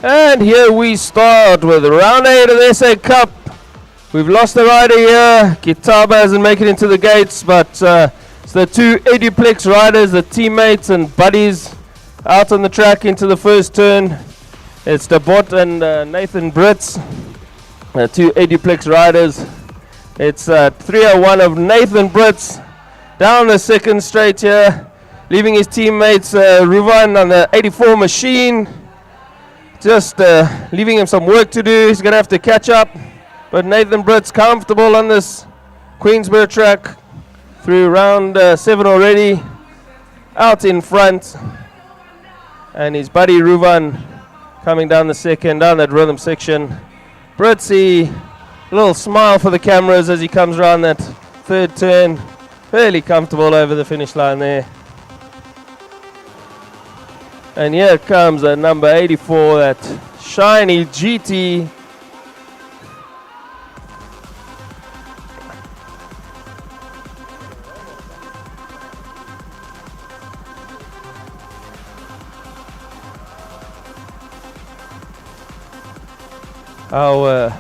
And here we start with round 8 of the SA Cup. We've lost a rider here. Kitaba hasn't made it into the gates, but it's the two Eduplex riders, the teammates and buddies, out on the track into the first turn. It's Debot and Nathan Brits, two Eduplex riders. It's 301 of Nathan Brits down the second straight here, leaving his teammates Ruvan on the 84 machine. Just leaving him some work to do. He's going to have to catch up. But Nathan Britt's comfortable on this Queensborough track through round 7 already. Out in front. And his buddy Ruvan coming down the second, down that rhythm section. Britsy, a little smile for the cameras as he comes around that third turn. Fairly comfortable over the finish line there. And here comes number 84, that shiny GT. Our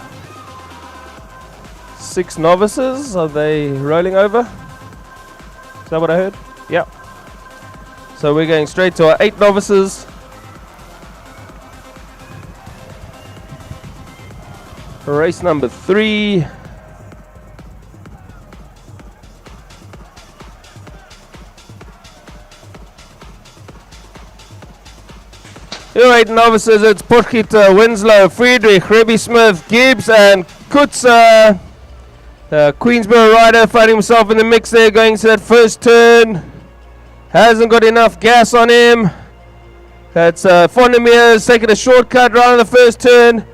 6 novices, are they rolling over? Is that what I heard? Yeah. So we're going straight to our 8 novices. Race number 3. Your 8 novices, it's Porkita, Winslow, Friedrich, Rebby Smith, Gibbs and Kutza. The Queensborough rider finding himself in the mix there, going to that first turn. Hasn't got enough gas on him. That's Fondermeer's taking a shortcut right on the first turn.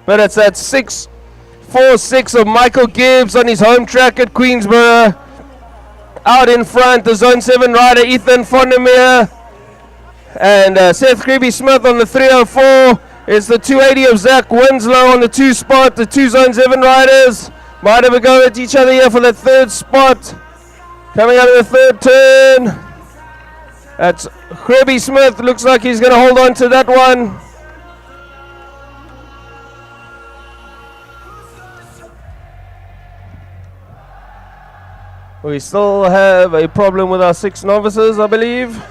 But it's that 6-4-6 of Michael Gibbs on his home track at Queensborough. Out in front, the Zone 7 rider Ethan Fondermeer. And Seth Creepy Smith on the 304. It's the 280 of Zach Winslow on the 2 spot. The 2 Zone 7 riders might have a go at each other here for the 3rd spot. Coming out of the 3rd turn. That's Rebby Smith. Looks like he's going to hold on to that one. We still have a problem with our 6 novices, I believe.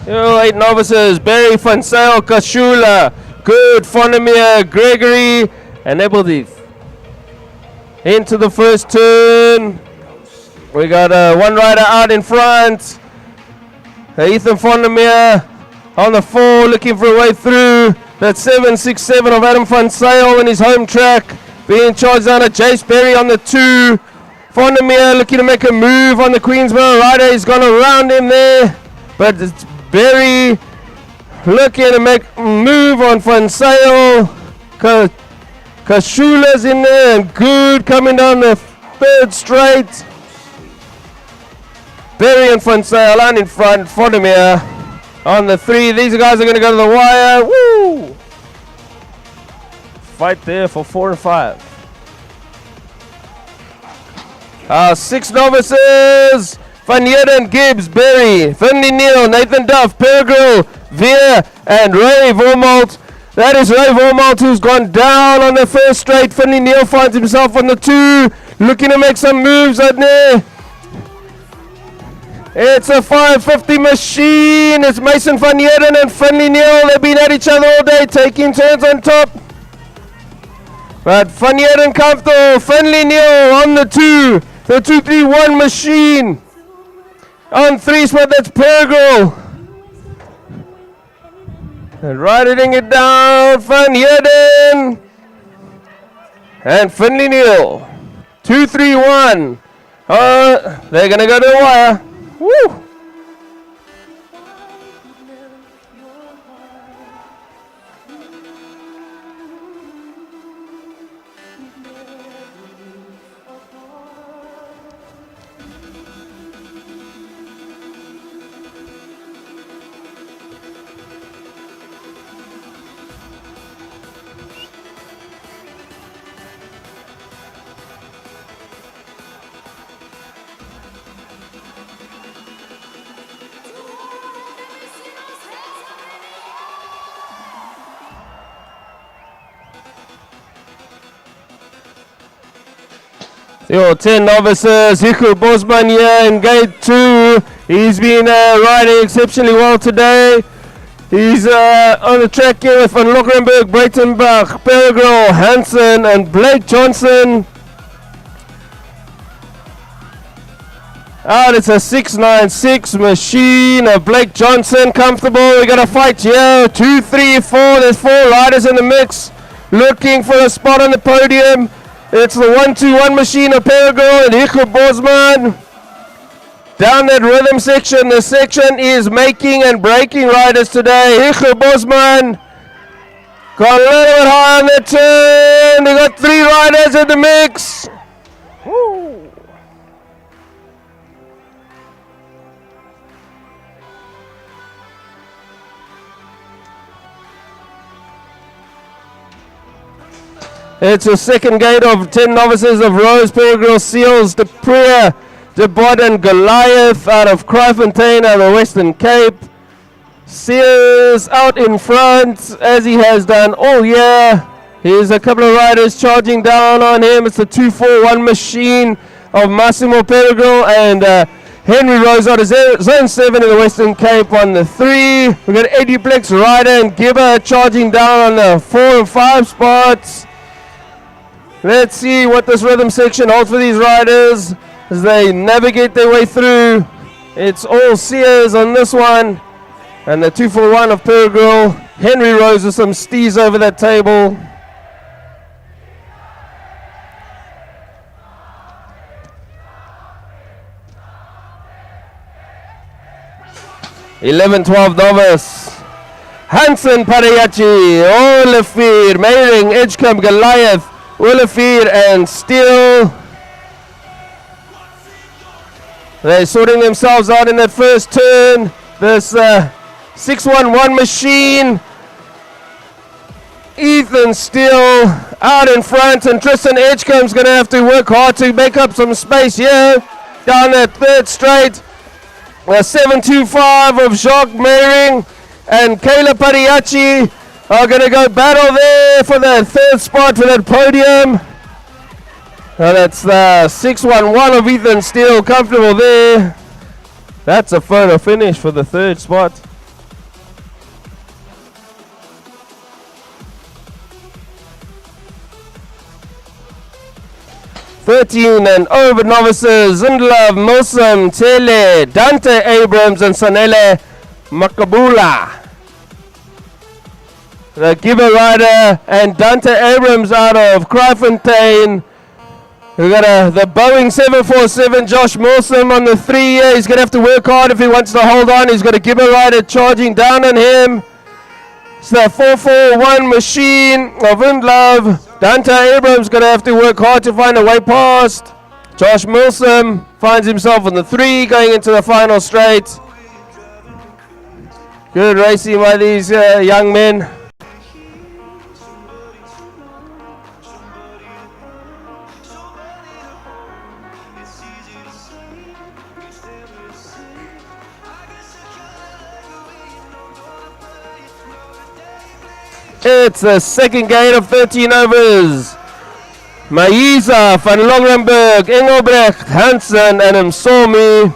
Yo, 8 novices, Barry, Fansale, Kashula, Good, Fondermeer, Gregory, and Ebeldeef. Into the first turn. We got one rider out in front. Ethan Fondermeer on the 4, looking for a way through. That's 767 of Adam Fansale in his home track. Being charged down at Jace Berry on the 2. Fondermeer looking to make a move on the Queensborough rider. He's gone around him there. But it's Berry looking to make a move on Fansale. Kashula's in there and Good coming down the 3rd straight. Berry and Fansale on in front. Fondermeer on the 3. These guys are going to go to the wire. Woo! Fight there for 4 and 5. 6 novices. Van Heerden, Gibbs, Berry, Finley Neal, Nathan Duff, Pergrill, Veer, and Ray Vormalt. That is Ray Vormalt who's gone down on the 1st straight. Finley Neal finds himself on the 2, looking to make some moves out there. It's a 550 machine. It's Mason Van Heerden and Finley Neal. They've been at each other all day, taking turns on top. But Van Heerden comfortable. Finley Neal on the 2. The 231 machine. On 3 spot, that's Pergrill. And riding it down, Van Heerden. And Finley Neal. 231. They're going to go to the wire. Woo! Your 10 novices, Hiku Bosman here in gate 2. He's been riding exceptionally well today. He's on the track here with Van Lokrenberg, Breitenbach, Peregrine, Hansen and Blake Johnson. Out, it's a 696 machine of Blake Johnson, comfortable. We got a fight here, 2, 3, 4. There's 4 riders in the mix, looking for a spot on the podium. It's the 1-2-1 machine of Peregrine and Hiku Bosman. Down that rhythm section, the section is making and breaking riders today. Hiku Bosman got a little bit high on the turn. They got 3 riders in the mix. Woo. It's a second gate of 10 novices of Rose, Peregrine, Seals, De Prier, De Bod and Goliath out of Kraaifontein out of the Western Cape. Seals out in front as he has done all year. Here's a couple of riders charging down on him. It's the 241 machine of Massimo Peregrine and Henry Rose out of Zone 7 in the Western Cape on the 3. We've got Eddie Plex rider and Gibber charging down on the 4 and 5 spots. Let's see what this rhythm section holds for these riders as they navigate their way through. It's all Sears on this one. And the 241 of Peregrine. Henry Rose with some stees over that table. (11-12) novice. Hansen, Parayachi, Olafir, Meiring, Edgecombe, Goliath, Willefeed and Steele. They're sorting themselves out in that first turn. This 611 machine. Ethan Steele out in front, and Tristan Edgecombe's going to have to work hard to make up some space here down that third straight. 725 of Jacques Meiring and Kayla Pariachi are going to go battle there for the third spot for that podium. That's the 611 of Ethan Steele, comfortable there. That's a photo finish for the third spot. (13 and over) novices, Zindlov, Milsom, Tele, Dante Abrams and Sanele Makabula. The Gibber rider and Dante Abrams out of Kraaifontein. We've got the Boeing 747, Josh Milsom on the 3 here. He's going to have to work hard if he wants to hold on. He's got a Gibber rider charging down on him. It's the 441 machine of Windlove. Dante Abrams going to have to work hard to find a way past. Josh Milsom finds himself on the 3 going into the final straight. Good racing by these young men. It's the second gate of 13 overs. Maiza, Van Longenberg, Engelbrecht, Hansen and Msomi.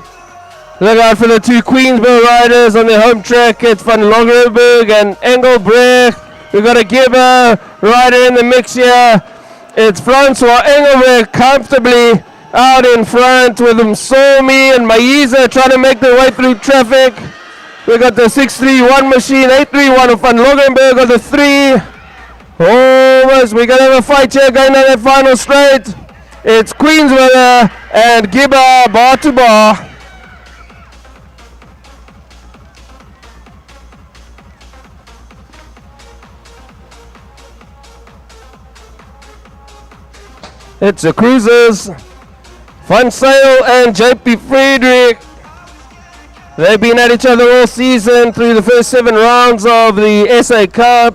Look out for the 2 Queensborough riders on their home track. It's Van Longenberg and Engelbrecht. We've got a Gibber rider in the mix here. It's Francois Engelbrecht comfortably out in front with Msomi and Maiza trying to make their way through traffic. We got the 631 machine, 831 of Van Longenberg on the 3. Almost, we're going to have a fight here going down that final straight. It's Queensborough and Gibber bar to bar. It's the Cruisers, Van Sale and JP Friedrich. They've been at each other all season through the first 7 rounds of the SA Cup.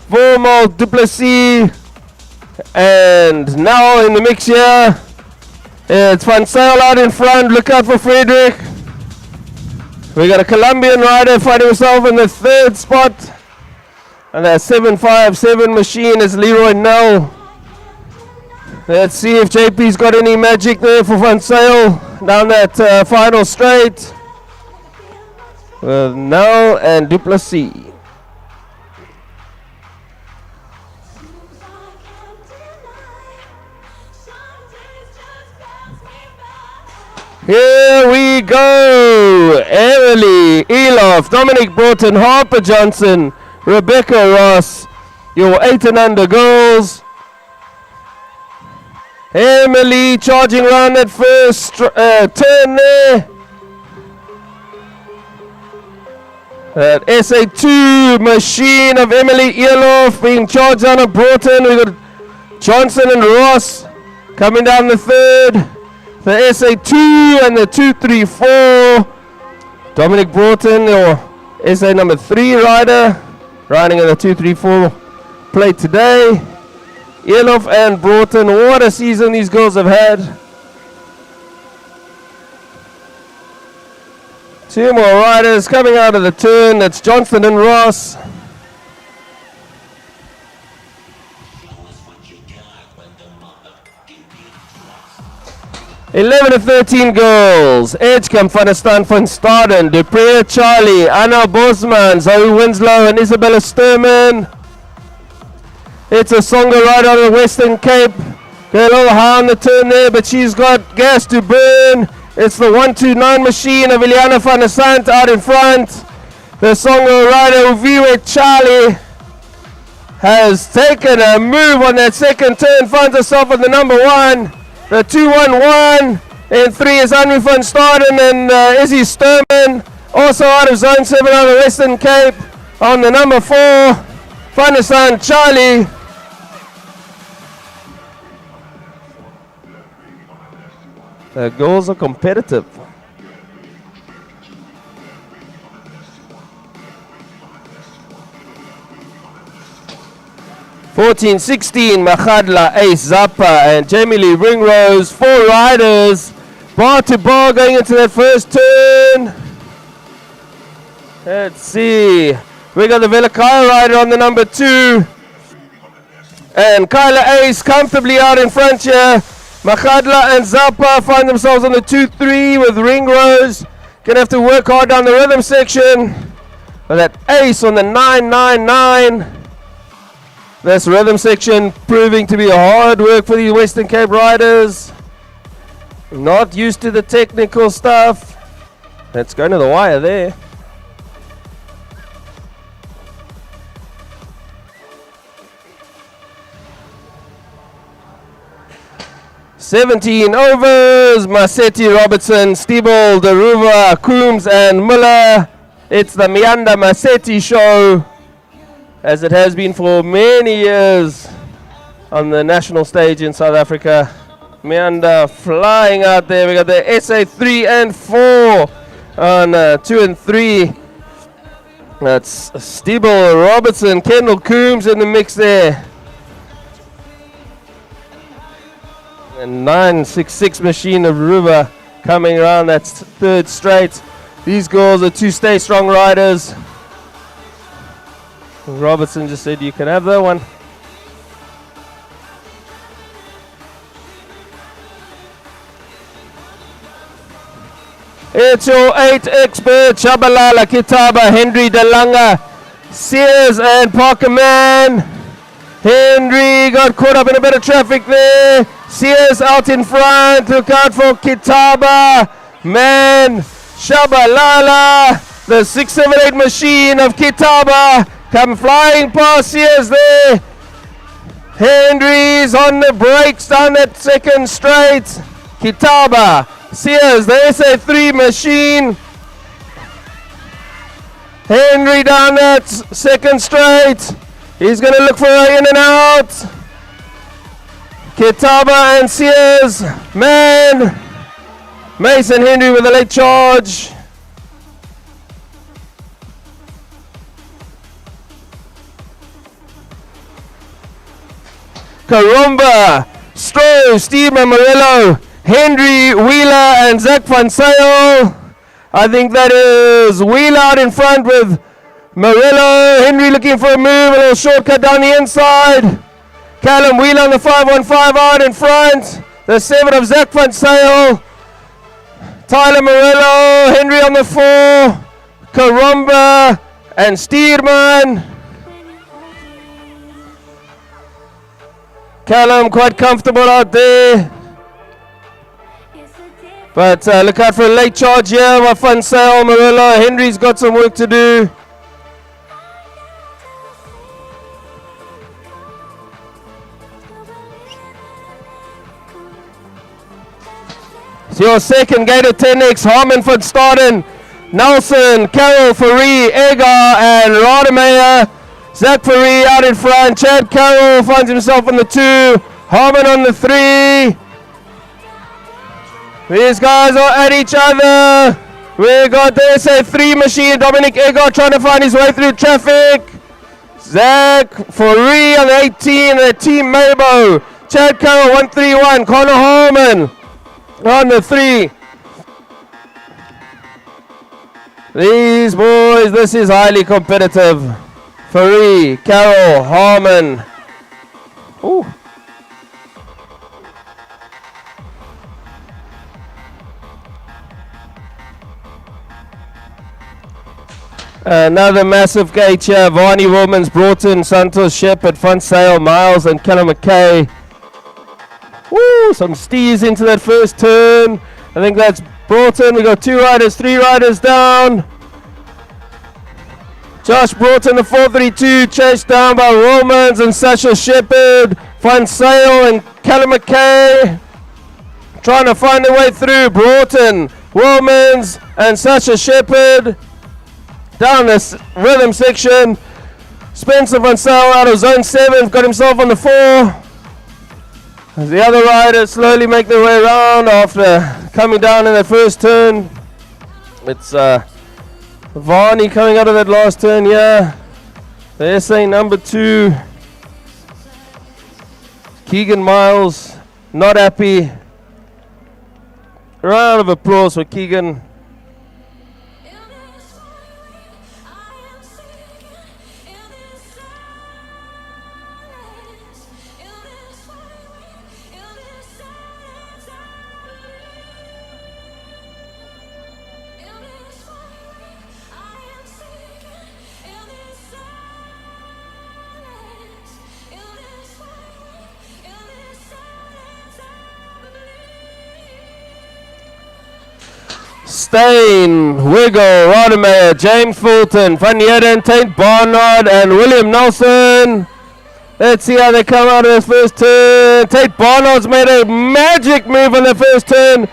Vormal, Duplessis, and now in the mix here, it's Van Sale out in front. Look out for Friedrich. We got a Colombian rider fighting himself in the 3rd spot. And that 757 machine is Leroy Nell. Let's see if JP's got any magic there for Van Sale down that final straight. With Nel and Duplessis. Here we go. Emily, Elof, Dominic Broughton, Harper Johnson, Rebecca Ross, your 8 and under girls. Emily charging around that first turn there. That SA2 machine of Emily Elof being charged down of Broughton. We've got Johnson and Ross coming down the third. The SA2 and the 234. Dominic Broughton, your SA number 3 rider, riding in the 234 plate today. Elof and Broughton, what a season these girls have had. 2 more riders coming out of the turn. That's Johnson and Ross. Eleven to 13 girls. Edgecombe, Van der Staan, Van Staden, Dupree, Charlie, Anna Bosman, Zoe Winslow, and Isabella Sturman. It's a Songa rider out of the Western Cape. Got a little high on the turn there, but she's got gas to burn. It's the 129 machine of Ileana van der Sant out in front. The Songa rider, Uviwe Charlie, has taken a move on that second turn, finds herself on the number 1. The 211 and 3 is Henry van Staden and Izzy Sturman, also out of zone 7 out of the Western Cape. On the number 4, Van der Sant Charlie. The girls are competitive. (14, 16) Machadla, Ace, Zappa, and Jamie Lee Ringrose. 4 riders, bar to bar, going into that first turn. Let's see. We got the Velakaya rider on the number 2. And Kyla Ace comfortably out in front here. Machadla and Zappa find themselves on the 2-3 with Ringrose. Gonna have to work hard down the rhythm section. But that Ace on the 999. This rhythm section proving to be hard work for these Western Cape riders. Not used to the technical stuff. It's going to the wire there. (17 overs), Masetti, Robertson, Stiebel, Deruva, Coombs and Muller. It's the Mianda Masetti show, as it has been for many years on the national stage in South Africa. Mianda flying out there. We got the SA 3 and 4 on 2 and 3. That's Stiebel, Robertson, Kendall, Coombs in the mix there. And 966 machine of Ruba coming around that third straight. These girls are 2 stay strong riders. Robertson just said you can have that one. It's your 8 expert, Shabalala, Kitaba, Henry Delanga, Sears and Parker Man. Henry got caught up in a bit of traffic there. Sears out in front, look out for Kitaba, Man, Shabalala, the 678 machine of Kitaba. Come flying past Sears there. Henry's on the brakes down that second straight. Kitaba, Sears, the SA3 machine. Henry down that second straight. He's going to look for her in and out. Kitaba and Sears. Man. Mason Henry with a late charge. Karumba, Stroh, Steve Amarillo, Henry, Wheeler, and Zach Van Sale. I think that is Wheeler out in front with Murillo. Henry looking for a move, a little shortcut down the inside. Callum Wheeler on the 515 out in front. The 7 of Zach Van Sale. Tyler Morello, Henry on the 4. Karomba and Steerman. Callum quite comfortable out there. But look out for a late charge here by Van Sale, Morello. Henry's got some work to do. It's your second gate of 10X. Harmon van Staden, Nelson, Carroll, Faree, Egar, and Rademeyer. Zach Faree out in front. Chad Carroll finds himself on the 2. Harmon on the 3. These guys are at each other. We got the SA3 machine. Dominic Egar trying to find his way through traffic. Zach Faree on the 18. The team Mabo. Chad Carroll 131. Connor Harmon on the 3. These boys, this is highly competitive. Faree, Carroll, Harmon. Ooh. Another massive gate here. Varney Wilmans, Broughton, Santos, Shepherd, Van Sale, Miles, and Callum McKay. Woo, some steers into that first turn. I think that's Broughton. We got 2 riders, 3 riders down. Josh Broughton, the 432, chased down by Romans and Sasha Shepherd. Van Sale and Callum McKay trying to find their way through. Broughton, Romans, and Sasha Shepherd down this rhythm section. Spencer Van Sale out of zone 7, got himself on the 4. As the other riders slowly make their way around after coming down in the first turn. It's Varney coming out of that last turn here. The SA number 2. Keegan Miles, not happy. Round of applause for Keegan. Stain, Wiggle, Rademeyer, James Fulton, Van Heerden, Tate Barnard, and William Nelson. Let's see how they come out of this first turn. Tate Barnard's made a magic move on the first turn.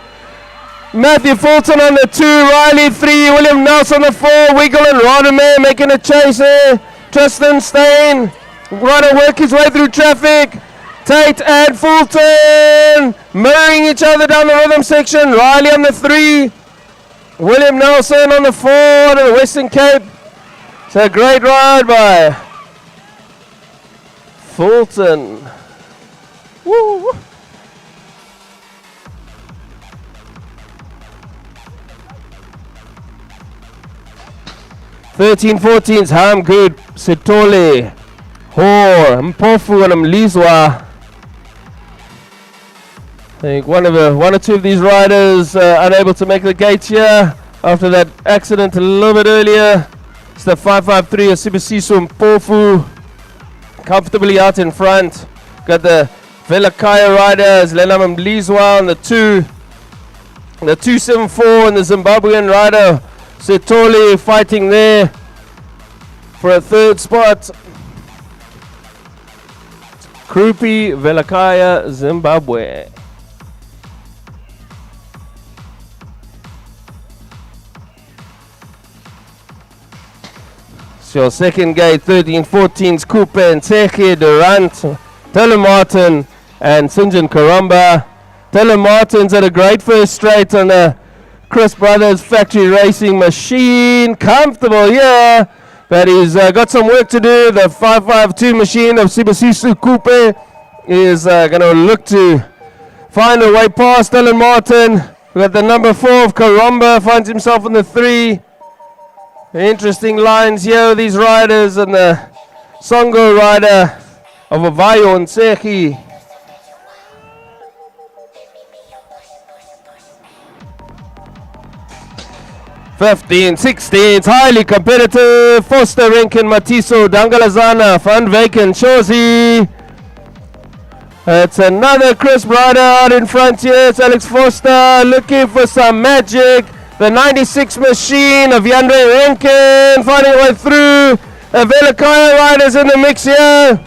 Matthew Fulton on the 2, Riley 3, William Nelson on the 4, Wiggle and Rademeyer making a chase there. Tristan Stain, trying to work his way through traffic. Tate and Fulton mirroring each other down the rhythm section. Riley on the 3. William Nelson on the 4 to the Western Cape. It's a great ride by Fulton. Woo. (13-14's Hamgood, Sitole, Hor, Mpofu, and Mlizwa. I think one or two of these riders unable to make the gate here after that accident a little bit earlier. It's the 553 of Sibisiso Mpofu comfortably out in front. Got the Velakaya riders, Lenam Mlizwa on the 2. The 274 and the Zimbabwean rider Setoli fighting there for a 3rd spot. Krupi, Velakaya, Zimbabwe. Your second gate, 13-14's Cooper and Teke, Durant, Taylor Martin, and Sinjan Karamba. Taylor Martin's had a great first straight on the Chris Brothers factory racing machine. Comfortable, yeah, but he's got some work to do. The 552 machine of Sibisiso Cooper is going to look to find a way past Taylor Martin. We got the number 4 of Karamba, finds himself in the 3. Interesting lines here with these riders, and the Songo rider of Avayo and Sechi. '15, '16, it's highly competitive. Foster, Rinken, Matiso, Dangalazana, Van Vaken, Shozi. It's another crisp rider out in front here. It's Alex Foster looking for some magic. The 96 machine of Yandre Rinken finding a way through. Velikaya riders in the mix here.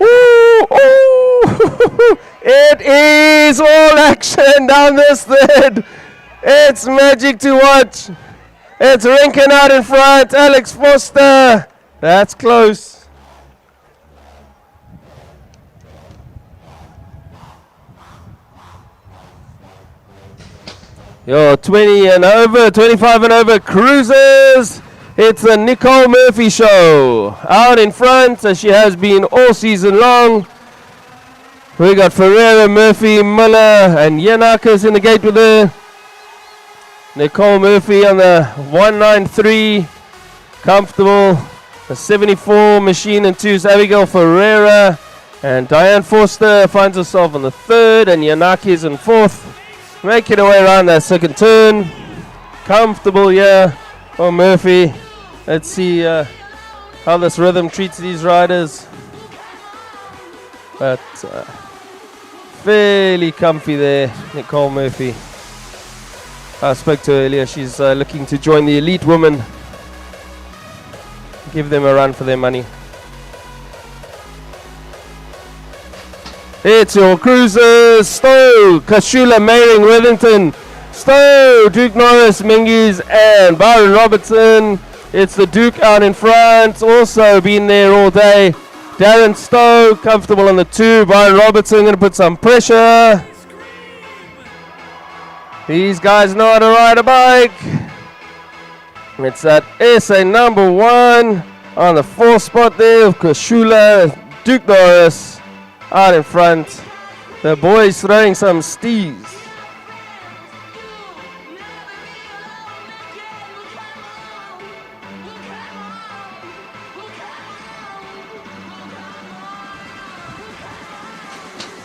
Ooh, ooh. It is all action down this third. It's magic to watch. It's Rinken out in front. Alex Foster. That's close. Yo, 20 and over, 25 and over cruisers. It's the Nicole Murphy show. Out in front, as she has been all season long. We got Ferreira, Murphy, Miller, and Yanakis in the gate with her. Nicole Murphy on the 193, comfortable. The 74 machine and twos, Abigail Ferreira. And Diane Forster finds herself on the third, and Yanakis in fourth. Making her way around that second turn. Comfortable, yeah, for Murphy. Let's see how this rhythm treats these riders. But fairly comfy there, Nicole Murphy. I spoke to her earlier. She's looking to join the elite women. Give them a run for their money. It's your cruisers. Stowe, Kashula, Mayring, Withington, Stowe, Duke Norris, Mingies, and Byron Robertson. It's the Duke out in front. Also been there all day. Darren Stowe, comfortable on the two. Byron Robertson going to put some pressure. These guys know how to ride a bike. It's that SA number one on the fourth spot there of Kashula, Duke Norris out in front. The boys throwing some stees.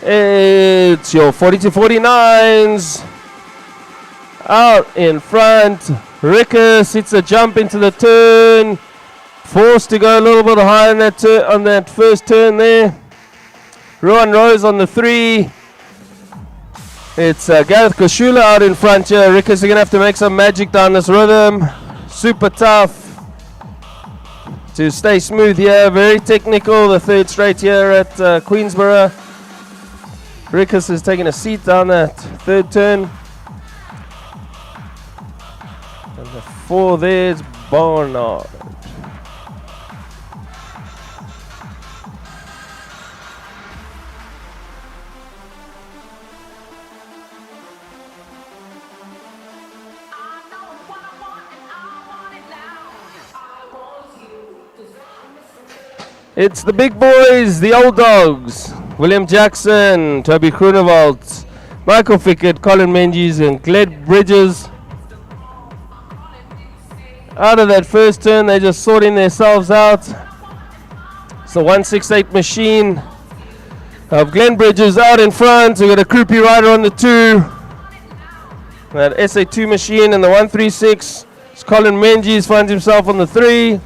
It's your 42-49s. Out in front, Rickus hits a jump into the turn, forced to go a little bit higher on that first turn there. Rowan Rose on the three. It's Gareth Kashula out in front here. Rickus is going to have to make some magic down this rhythm. Super tough to stay smooth here. Very technical, the third straight here at Queensborough. Rickus is taking a seat down that third turn. And the four there's Barnard. It's the big boys, the old dogs. William Jackson, Toby Groenewald, Michael Fickett, Colin Menzies, and Gled Bridges. Out of that first turn, they're just sorting themselves out. It's the 168 machine of Glenn Bridges out in front. We've got a Kroopy rider on the two. That SA2 machine and the 136. Colin Menzies finds himself on the three.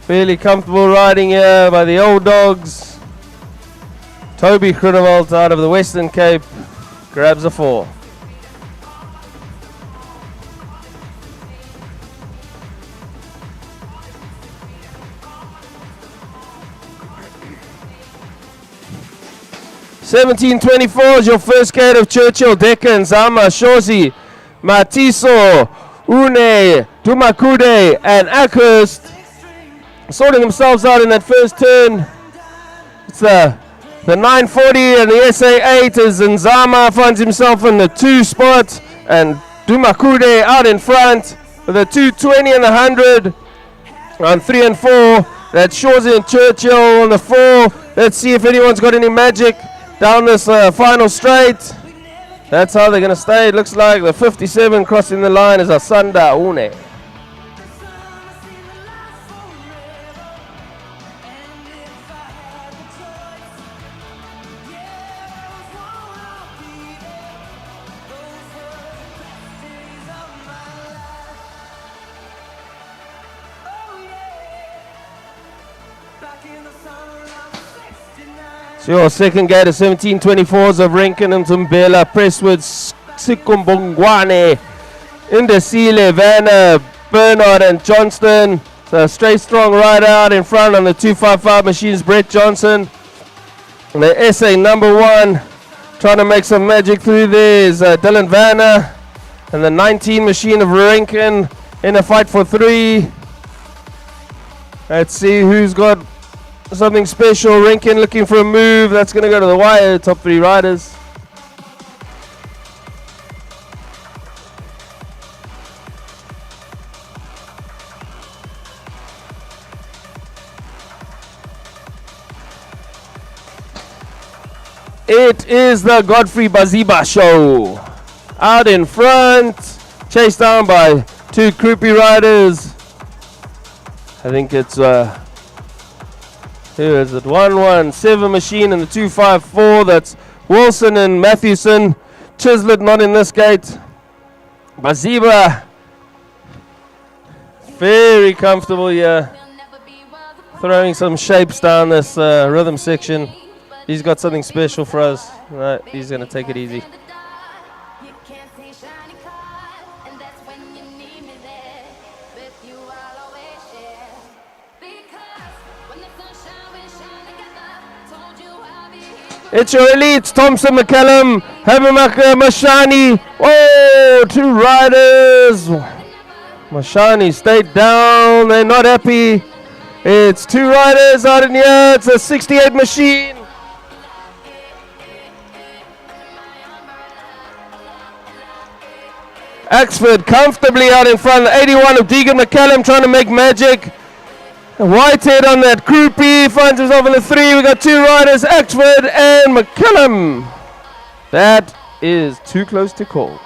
Fairly comfortable riding here by the old dogs. Toby Groenewald out of the Western Cape grabs a four. $17.24 is your first gate of Churchill, Deccan, Zama, Shozi, Matiso, Une, Tumakude, and Akhurst. Sorting themselves out in that first turn. It's the 940 and the SA8 as Nzama finds himself in the 2 spot, and Dumakude out in front with a 220 and 100 on 3 and 4. That's Shawsey and Churchill on the 4. Let's see if anyone's got any magic down this final straight. That's how they're going to stay. It looks like the 57 crossing the line is Asanda Une. So your second gate is 1724s of Renken and Tumbela. Presswood, Sikumbongwane, Indesile, Vanna, Bernard and Johnston. So straight strong rider out in front on the 255 machines, Brett Johnson. And the SA number 1 trying to make some magic through there is Dylan Vanna. And the 19 machine of Renken in a fight for 3. Let's see who's got something special. Renken looking for a move. That's going to go to the wire. Top 3 riders. It is the Godfrey Baziba show. Out in front, chased down by 2 Kroopy riders. I think it's who is it? 117 machine and the 254. That's Wilson and Matthewson. Chislett not in this gate. Baziba very comfortable here, throwing some shapes down this rhythm section. He's got something special for us. Right, he's going to take it easy. It's your elites, Thompson, McCallum, Habimaka, Mashani. Oh, 2 riders. Mashani stayed down. They're not happy. It's 2 riders out in here. It's a 68 machine. Axford comfortably out in front. 81 of Deegan McCallum trying to make magic. Whitehead on that Kroopy finds himself in the 3. We got 2 riders, Axford and McCallum. That is too close to call.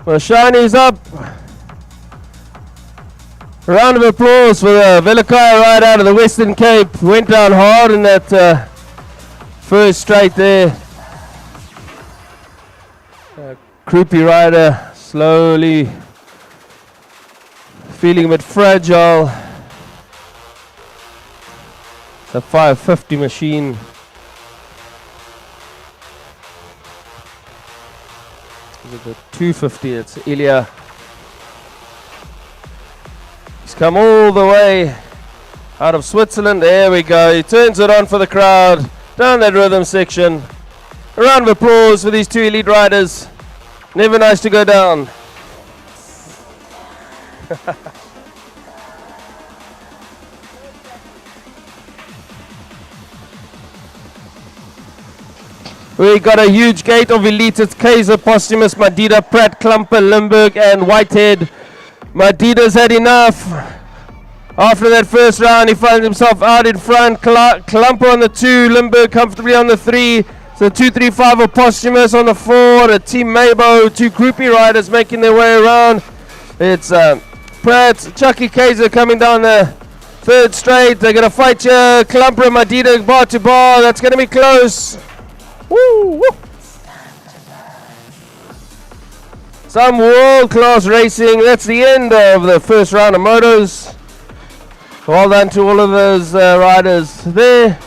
Well, Shini's up. Round of applause for the Velakaya ride out of the Western Cape. Went down hard in that first straight there. Kroopy rider slowly feeling a bit fragile. It's a 550 machine. The 250, it's Ilya. He's come all the way out of Switzerland. There we go. He turns it on for the crowd down that rhythm section. A round of applause for these 2 elite riders. Never nice to go down. We got a huge gate of elite. It's Kaiser, Posthumous, Madida, Pratt, Klumper, Limburg, and Whitehead. Madida's had enough. After that first round, he finds himself out in front. Klumper on the 2, Limburg comfortably on the 3. So 235 of Posthumous on the 4. A Team Mabo, 2 Kroopy riders making their way around. It's Pratt, Chucky Kaiser coming down the 3rd straight. They're going to fight here. Klumper and Madida bar to bar. That's going to be close. Woo, woo. Some world-class racing. That's the end of the first round of motos. Well done to all of those riders there.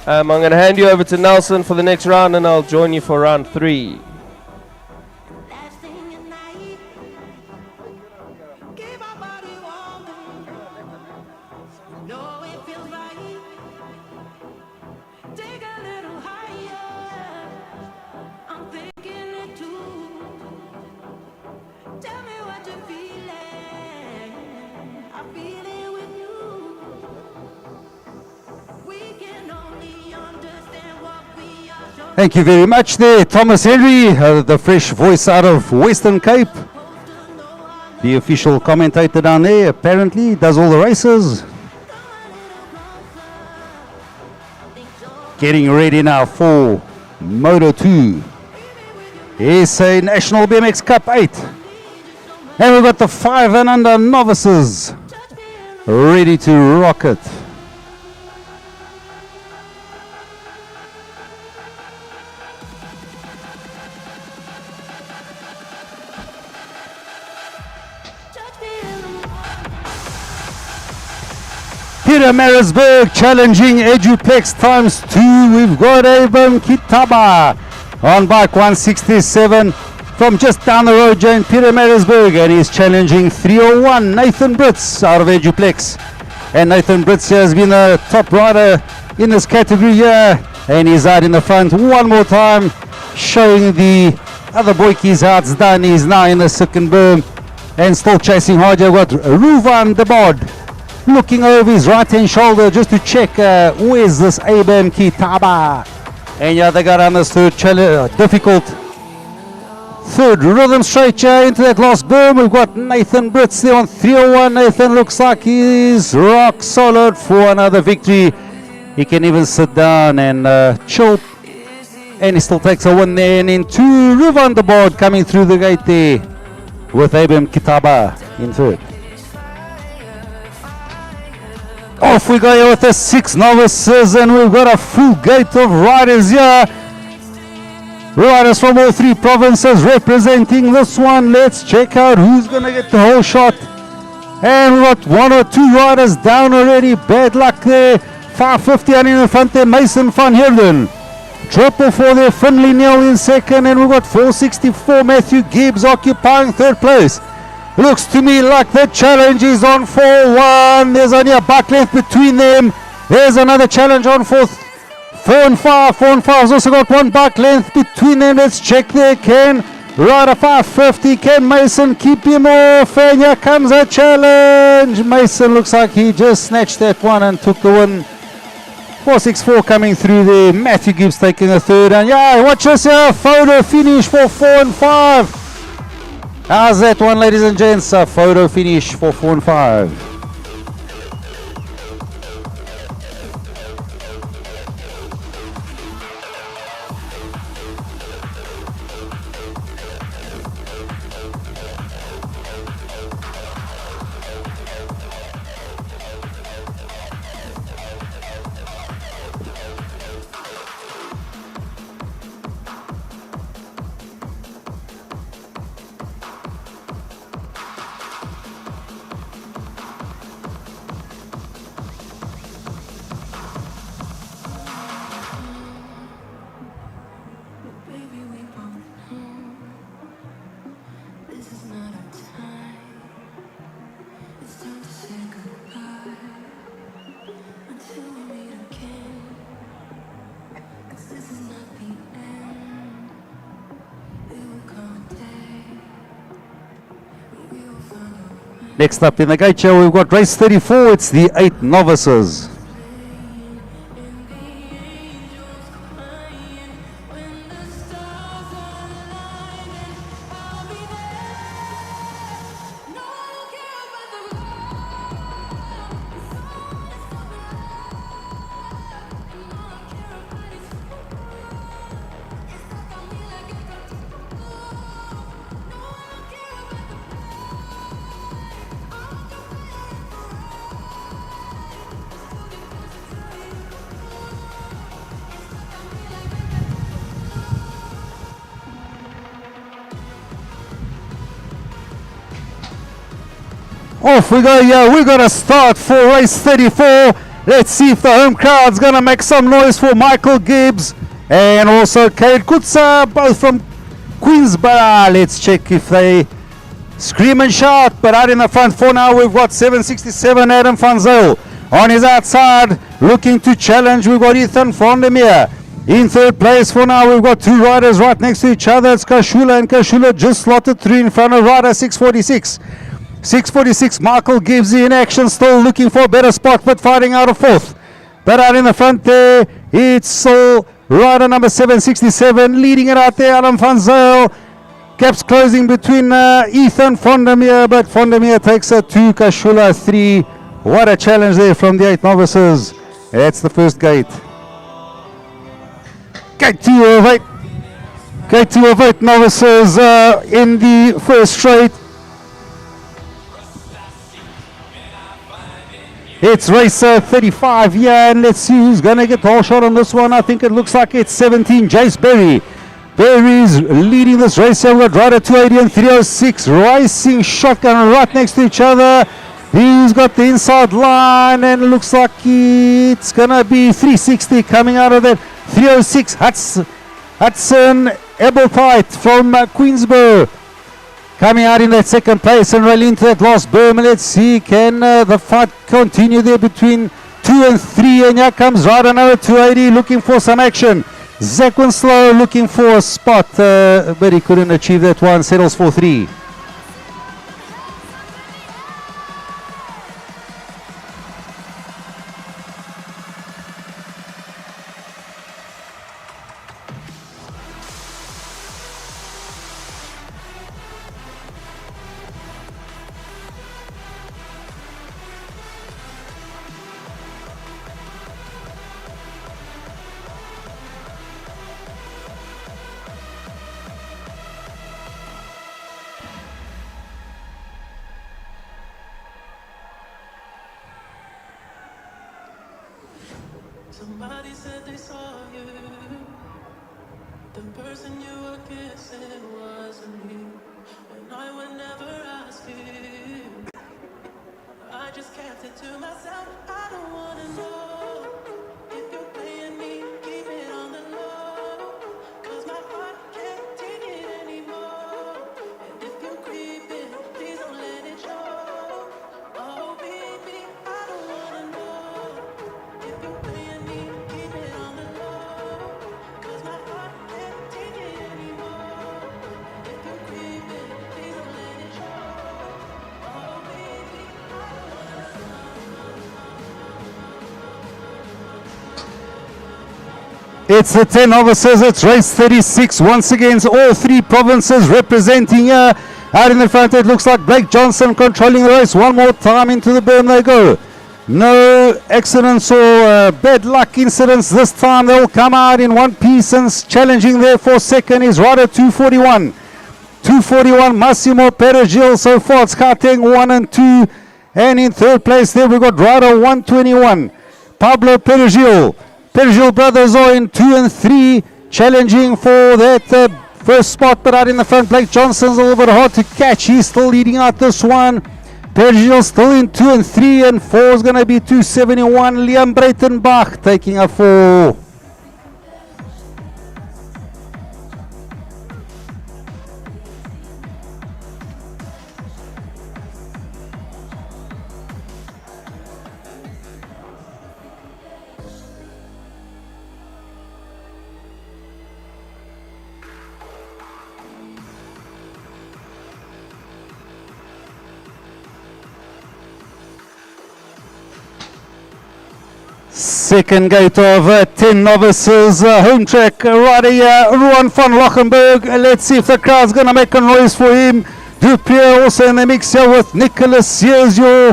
I'm going to hand you over to Nelson for the next round, and I'll join you for round 3. We Thank you very much there, Thomas Henry, the fresh voice out of Western Cape. The official commentator down there, apparently, does all the races. Getting ready now for Moto 2. SA National BMX Cup 8. And we've got the 5 and under novices ready to rock it. Peter Marisburg challenging Eduplex times 2. We've got Abram Kitaba on bike 167 from just down the road, Jane Peter Marisburg, and he's challenging 301 Nathan Brits out of Eduplex. And Nathan Brits has been a top rider in this category here, and he's out in the front one more time, showing the other boykies how it's done. He's now in the second berm and still chasing hard. You've got Ruvan de Bod looking over his right hand shoulder just to check where's this Abram Kitaba. And yeah, they got on this third difficult third rhythm straight into that last berm. We've got Nathan Brits there on 301. Nathan looks like he's rock solid for another victory. He can even sit down and chill, and he still takes a win there. And then two Ruvan de Bod coming through the gate there with Abram Kitaba in third. Off we go here with the 6 novices, and we've got a full gate of riders here. Riders from all 3 provinces representing this one. Let's check out who's going to get the whole shot. And we've got 1 or 2 riders down already. Bad luck there. 550 on in the front there, Mason van Heerden. 444 there, Finley Neal in second. And we've got 464, Matthew Gibbs occupying third place. Looks to me like the challenge is on 4-1. There's only a buck length between them. There's another challenge on 4 and 5. 4 and 5 has also got 1 buck length between them. Let's check there. Can Rider 550, can Mason keep him off? And here comes a challenge. Mason looks like he just snatched that one and took the win. 464 coming through there. Matthew Gibbs taking a third. And yeah, watch this here. Photo finish for 4 and 5. How's that one, ladies and gents? A photo finish for 4 and 5. Next up in the gate show, we've got race 34. It's the 8 novices. Off we go, yeah, we're going to start for race 34. Let's see if the home crowd's going to make some noise for Michael Gibbs and also Kate Kutsa, both from Queensborough. Let's check if they scream and shout. But out in the front for now, we've got 767 Adam van Zyl. On his outside, looking to challenge, we've got Ethan Vondermeer. In third place for now, we've got 2 riders right next to each other. It's Kashula, and Kashula just slotted through in front of rider 646. 646, Michael Gibbs in action, still looking for a better spot, but fighting out of fourth. But out in the front there, it's Rider number 767 leading it out there, Alan van Zyl. Gaps closing between Ethan Vondermeer, but Vondermeer takes a 2, Kashula 3. What a challenge there from the 8 novices. That's the first gate. Gate 2 of 8. Gate 2 of 8 novices in the first straight. It's race 35 here, and let's see who's going to get the whole shot on this one. I think it looks like it's 17, Jace Berry. Berry's leading this race here. We've got rider 280 and 306 racing shotgun right next to each other. He's got the inside line, and it looks like it's going to be 360 coming out of that. 306, Hudson Ebeltite from Queensborough coming out in that second place and rally into that last berm. Let's see, can the fight continue there between 2 and 3? And here comes rider number 280 looking for some action. Zach Winslow looking for a spot, but he couldn't achieve that one. Settles for 3. Somebody said they saw you. The person you were kissing wasn't you. And I would never ask you. I just kept it to myself. I don't wanna know if you're playing me. Keep it on the low, 'cause my heart can't take it anymore. And if you're creeping, please don't let it show. Oh baby, I don't wanna know if you're playing me. Keep it on the low, 'cause my heart can't take it anymore. And if you're creeping, please don't let it show. Oh baby, I don't wanna know. It's the 10 novices. It's race 36 once again. So all 3 provinces representing here. Out in the front, it looks like Blake Johnson controlling the race. One more time into the berm they go. No accidents or bad luck incidents this time. They'll come out in one piece, and challenging there for second is rider 241. 241 Massimo Perugil. So far it's Gauteng 1 and 2. And in third place there we've got rider 121 Pablo Perugil. Perugil brothers are in 2 and 3, challenging for that first spot, but out in the front Blake Johnson's a little bit hard to catch. He's still leading out this one. Perugil still in 2 and 3, and 4 is going to be 271 Liam Breitenbach taking a 4. Second gate of 10 novices, home track rider here, Ruan van Lochenberg. Let's see if the crowd's going to make a noise for him. Dupier also in the mix here with Nicholas Sears, your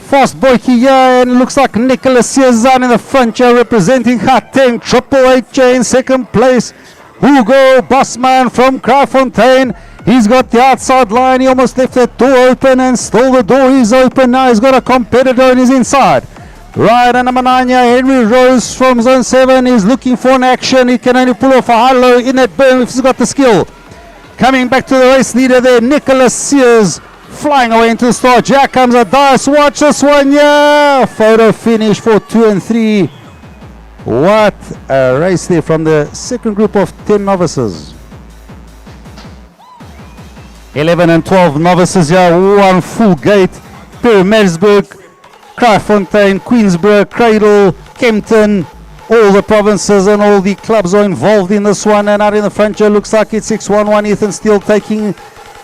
fast boykie here, and looks like Nicholas Sears down in the front here representing Gauteng. Triple H in second place. Hugo Bosman from Kraaifontein. He's got the outside line. He almost left that door open, and still the door is open now. He's got a competitor on his inside. Rider number 9 here, Henry Rose from Zone 7 is looking for an action. He can only pull off a high-low in that berm if he's got the skill. Coming back to the race leader there, Nicholas Sears, flying away into the start. Here comes a dice. Watch this one, yeah! Photo finish for 2 and 3. What a race there from the second group of 10 novices. 11 and 12 novices here, one full gate. Pietermaritzburg, Kraaifontein, Queensborough, Cradle, Kempton, all the provinces and all the clubs are involved in this one. And out in the front here looks like it's 611 Ethan Steele taking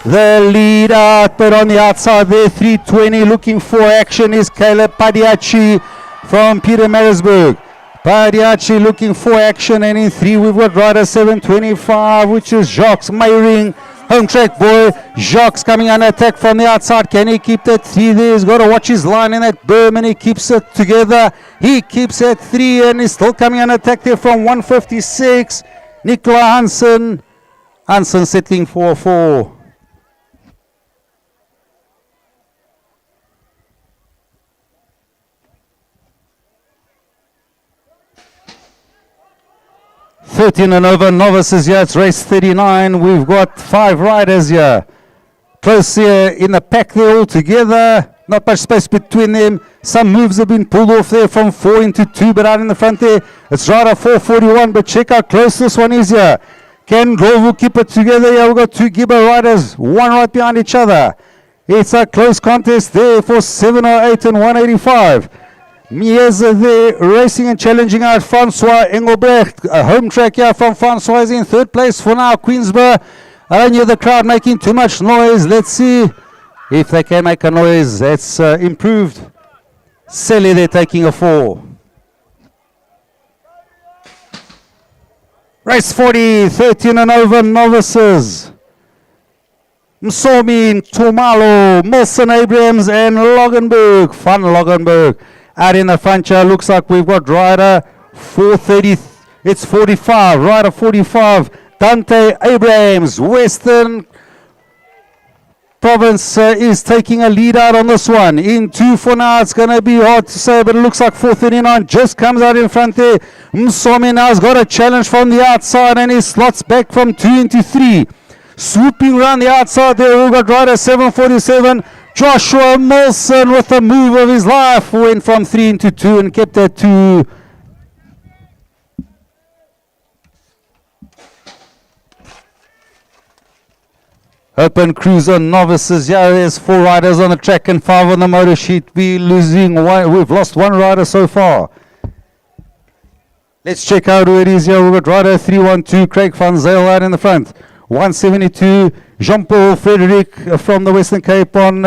the lead out, but on the outside there 320 looking for action is Caleb Padiachi from Pietermaritzburg. Padiachi looking for action, and in 3 we've got rider 725, which is Jacques Meyering. Home track boy, Jacques coming on attack from the outside. Can he keep that 3 there? He's got to watch his line in that berm, and he keeps it together. He keeps that 3, and he's still coming on attack there from 156. Nicola Hansen. Hansen settling for 4. "13 and over novices here. It's race 39. We've got 5 riders here. Close here in the pack there all together. Not much space between them. Some moves have been pulled off there from 4 into 2, but out in the front there, it's rider 441. But check how close this one is here. Can Grovu keep it together here? We've got 2 Gibber riders, one right behind each other. It's a close contest there for 708 and 185. Mieza there racing and challenging out Francois Engelbrecht. A home track here from Francois is in 3rd place for now. Queensborough. I don't hear the crowd making too much noise. Let's see if they can make a noise. That's improved. Selly there taking a 4. Race 40, 13 and over novices. Msomi, Tomalo, Molson Abrams and Loganberg. Van Loganberg. Out in the front here, looks like we've got rider 430, it's 45, rider 45, Dante Abrams. Western Province is taking a lead out on this one. In 2 for now, it's going to be hard to say, but it looks like 439 just comes out in front there. Msomi now has got a challenge from the outside, and he slots back from 2 into 3. Swooping around the outside there, we've got rider 747. Joshua Molson with the move of his life went from 3 into 2 and kept that 2. Open cruiser novices. Yeah, there's 4 riders on the track and 5 on the motor sheet. We've lost 1 rider so far. Let's check out who it is here. We've got rider 312, Craig van Zyl out in the front. 172, Jean-Paul Frederick from the Western Cape on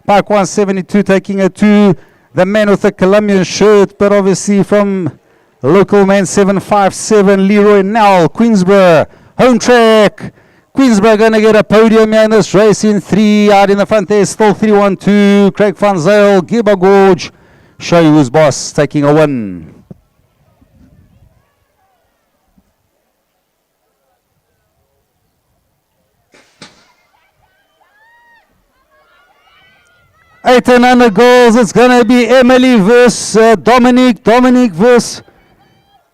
bike 172 taking a 2. The man with the Colombian shirt, but obviously from local man 757, Leroy Nowell, Queensborough. Home track. Queensborough going to get a podium here in this race in 3. Out in the front there, still 312, Craig van Zyl, Gibber Gorge. Show you who's boss taking a 1. Eight and under goals. It's going to be Emily versus Dominic. Dominic versus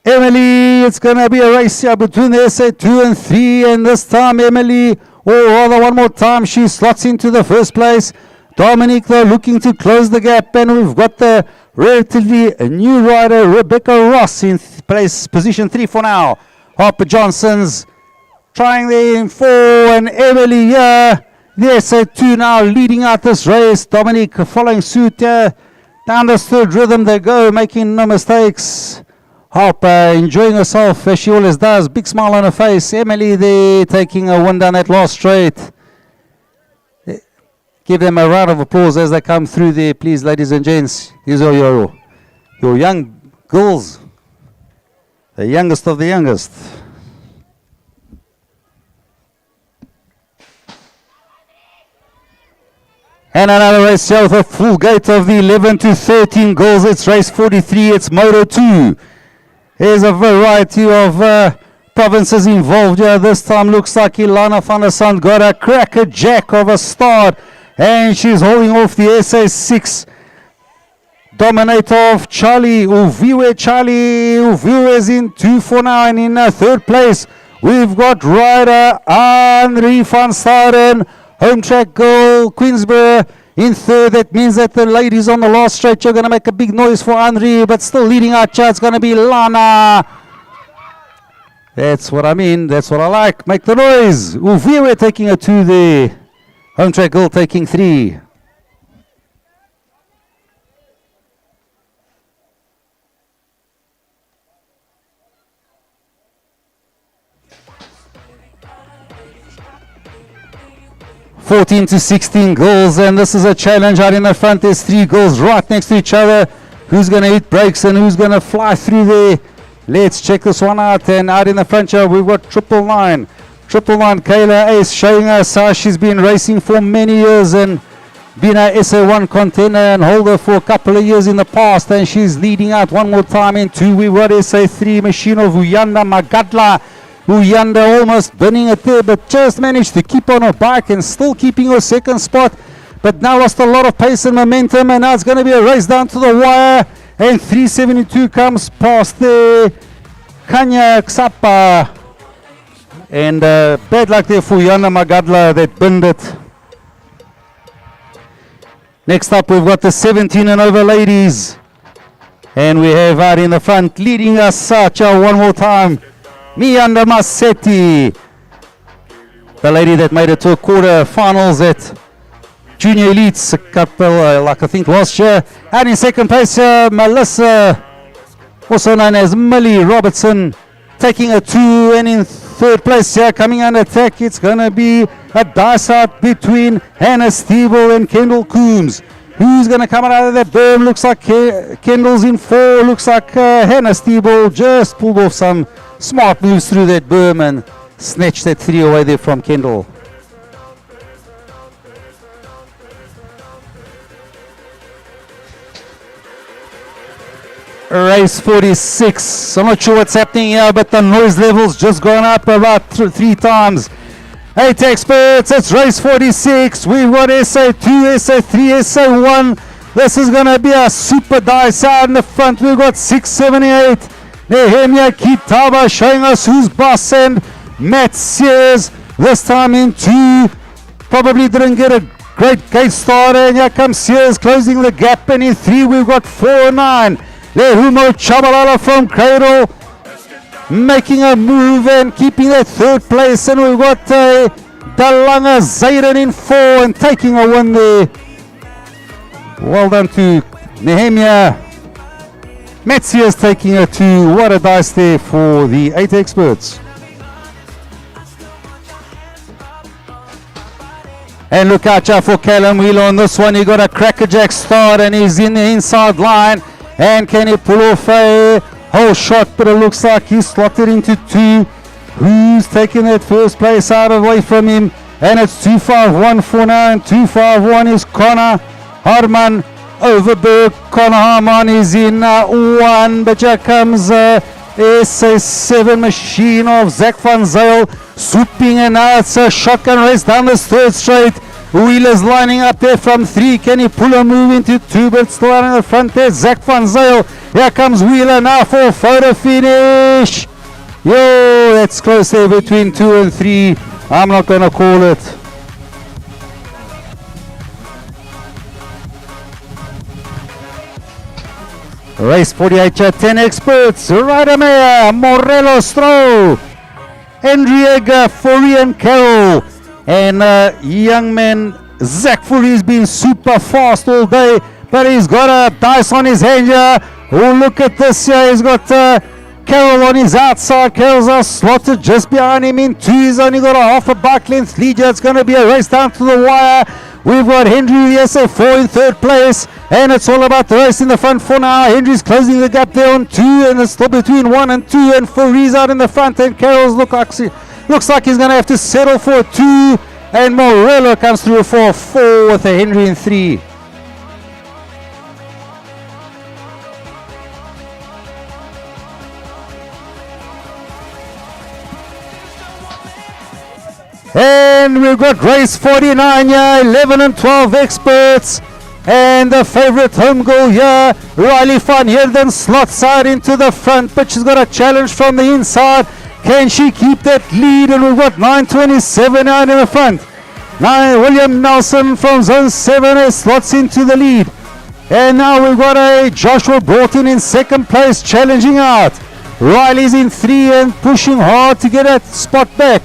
Emily. It's going to be a race here between the SA2 and 3. And this time Emily, or rather one more time, she slots into the 1st place. Dominic though looking to close the gap. And we've got the relatively new rider Rebecca Ross in position 3 for now. Harper Johnson's trying there in 4. And Emily here. Yes, SA2 now leading out this race. Dominic following suit down the 3rd rhythm they go, making no mistakes. Harper enjoying herself as she always does. Big smile on her face. Emily there taking a 1 down that last straight. Give them a round of applause as they come through there, please, ladies and gents. Here's all your young girls. The youngest of the youngest. And another race here with a full gate of the 11 to 13 goals. It's race 43. It's Moto 2. There's a variety of provinces involved here. This time looks like Ilana van der Sand got a cracker jack of a start. And she's holding off the SA6 dominator of Charlie Uviwe. Charlie Uviwe is in 2 for now. And in 3rd place, we've got rider Henri van Staden. Home track girl, Queensborough in 3rd. That means that the ladies on the last stretch are going to make a big noise for Henri, but still leading out here. It's going to be Lana. That's what I mean. That's what I like. Make the noise. Uviwe taking a 2 there. Home track girl taking 3. (14 to 16 goals), and this is a challenge out in the front. There's 3 goals right next to each other. Who's going to hit brakes and who's going to fly through there? Let's check this one out. And out in the front here, we've got 999. 999 Kayla Ace showing us how she's been racing for many years and been a SA1 contender and holder for a couple of years in the past. And she's leading out one more time in 2. We've got SA3 machine of Uyanda Magadla. Uyanda almost burning it there, but just managed to keep on her bike and still keeping her second spot. But now lost a lot of pace and momentum, and now it's going to be a race down to the wire. And 372 comes past the Kanya Xapa. And bad luck there for Yana Magadla that burned it. Next up, we've got the 17 and over ladies. And we have out in the front, leading us such one more time, Mianda Massetti, the lady that made it to a quarter finals at Junior Elites a couple, like I think last year. And in second place, Melissa, also known as Millie Robertson, taking a 2. And in third place here, coming under attack, it's going to be a dice out between Hannah Steeble and Kendall Coombs. Who's going to come out of that berm? Looks like Kendall's in 4. Looks like Hannah Steeble just pulled off some smart moves through that berm and snatched that 3 away there from Kendall. Race 46. I'm not sure what's happening here, but the noise level's just gone up about 3 times. 8 experts, it's race 46. We've got SA2, SA3, SA1. This is going to be a super dice out in the front. We've got 678. Nehemia Kitaba showing us who's boss, and Matt Sears this time in 2. Probably didn't get a great gate start, and here comes Sears closing the gap, and in 3 we've got 409. Lehumo Chabalala from Cradle making a move and keeping that third place, and we've got Dalanga Zayden in 4 and taking a win there. Well done to Nehemia. Metzia's taking a 2. What a dice there for the 8 experts. And look out for Callum Wheeler on this one. He got a crackerjack start and he's in the inside line. And can he pull off a whole shot? But it looks like he's slotted into 2. Who's taking that first place out away from him? And it's 251 for now. And 251 is Connor Harman Overberg. Connor Harman is in 1. But here comes SA7 machine of Zach van Zyl swooping, and now it's a shotgun race down the third straight. Wheeler's lining up there from 3. Can he pull a move into 2? But still out in the front there, Zach van Zyl. Here comes Wheeler now for a photo finish. Yo, that's close there between 2 and 3. I'm not going to call it. Race 48, 10 experts. Ryder Meyer, Morelos Stroh, Hendriega, Fourie and Carroll. And young man Zach Fourie's been super fast all day, but he's got a dice on his hand here. Oh, look at this here. He's got Carroll on his outside. Carroll's are slotted just behind him in 2. He's only got a half a bike length lead here. It's going to be a race down to the wire. We've got Henry, the SA4 in 3rd place, and it's all about the race in the front for now. Henry's closing the gap there on 2, and it's still between 1 and 2, and Fourie's out in the front, and Carroll's looks like he's going to have to settle for a 2, and Morello comes through for a 4 with a Henry in 3. And we've got race 49 here, 11 and 12 experts. And the favorite home goal here, Riley van Heerden slots out into the front, but she's got a challenge from the inside. Can she keep that lead? And we've got 927 out in the front. William Nelson from zone 7 slots into the lead. And now we've got a Joshua Broughton in 2nd place challenging out. Riley's in 3 and pushing hard to get that spot back.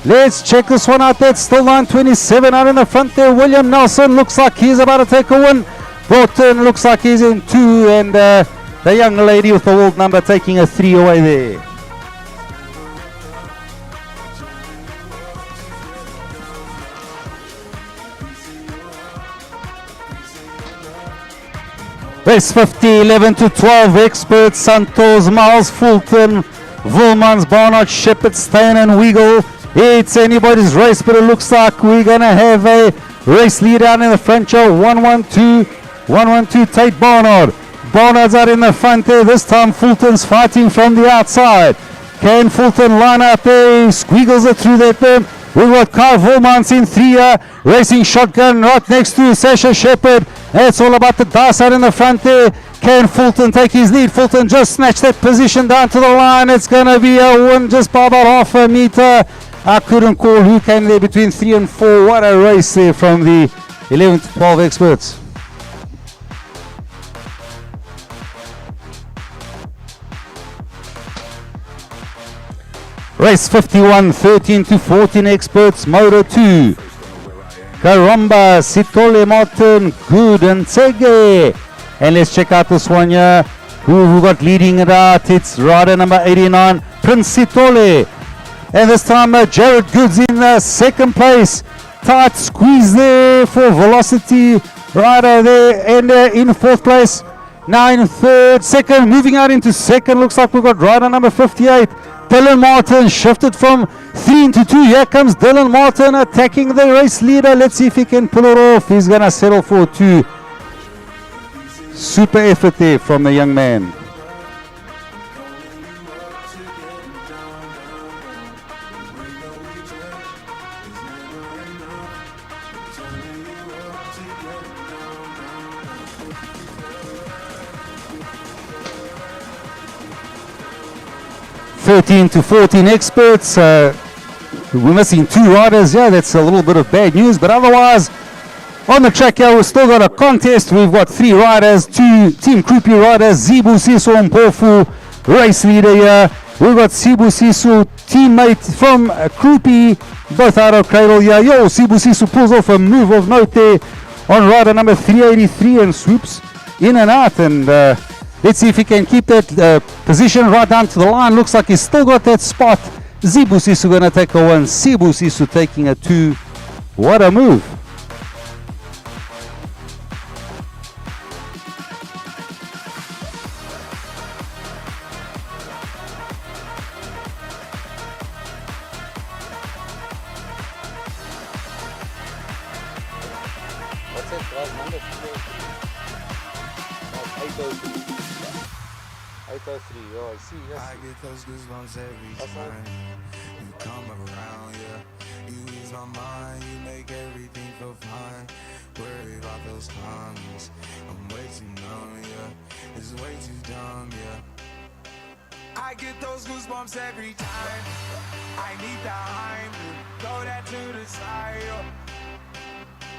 Let's check this one out. That's still 927 out in the front there. William Nelson looks like he's about to take a win. Broughton looks like he's in 2, and the young lady with the world number taking a 3 away there. Race 50, 11 to 12, Experts, Santos, Miles, Fulton, Volmans, Barnard, Shepherd, Stain and Wiggle. It's anybody's race, but it looks like we're going to have a race lead out in the front show. 112, Tate Barnard. Barnard's out in the front there. This time Fulton's fighting from the outside. Can Fulton line up there? Squiggles it through that berm. We've got Kyle Volmans in 3 racing shotgun right next to Sasha Shepherd. It's all about the dice out in the front there. Can Fulton take his lead? Fulton just snatched that position down to the line. It's going to be a win just by about half a meter. I couldn't call who came there between 3 and 4. What a race there from the 11 to 12 Experts. Race 51, 13 to 14 Experts, Moto 2. Karamba, Sitole Martin, Good and Tsege. And let's check out this one here. Who we got leading it out? It's rider number 89, Prince Sitole. And this time Jared Goods in second place. Tight squeeze there for Velocity. Rider there and in fourth place. Now in third, second, moving out into second. Looks like we've got rider number 58. Dylan Martin shifted from 3 into 2. Here comes Dylan Martin attacking the race leader. Let's see if he can pull it off. He's going to settle for 2. Super effort there from the young man. (13 to 14 Experts. We're missing 2 riders. Yeah, that's a little bit of bad news, but otherwise on the track here we've still got a contest. We've got 3 riders, 2 Team Krupi riders, Zibu Siso and Mpofu, race leader here. We've got Sibu Siso, teammate from Krupi, both out of cradle here. Yo, Sibu Siso pulls off a move of note there on rider number 383 and swoops in and out, and let's see if he can keep that position right down to the line. Looks like he's still got that spot. Zibu Sisu going to take a 1. Sibu Sisu taking a 2. What a move. What's that guy's number? 803. Oh, I see. Yes. I get those goosebumps every time you come around, yeah. You ease my mind, you make everything feel fine. Worry about those comments, I'm way too numb, yeah. It's way too dumb, yeah. I get those goosebumps every time. I need the Heim, throw that to the side, yeah.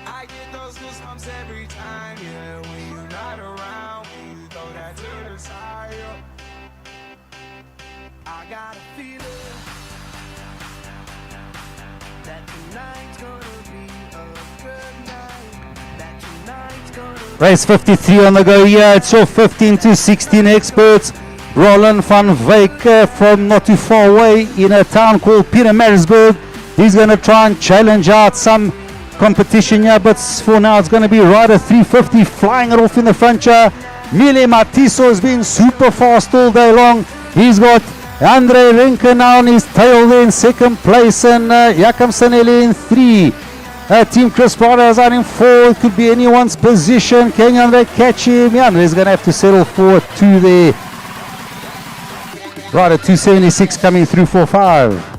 I get those goosebumps every time, yeah. When you're not around, when you throw that to the side, yeah. I got a feeling that tonight's gonna be a good night. That tonight's gonna Race 53 on the go here. It's your 15 to 16 Experts. Roland van Wyk from not too far away in a town called Pietermaritzburg. He's going to try and challenge out some competition here, but for now it's going to be rider 350 flying it off in the front here. Mile Matiso has been super fast all day long. He's got Andre Rinke now on his tail there in second place, and Jakam Sanele in 3. Team Chris Prada is out in 4. It could be anyone's position. Can Andre catch him? Yeah, he's going to have to settle for 2 there. Rider 276 coming through for 5.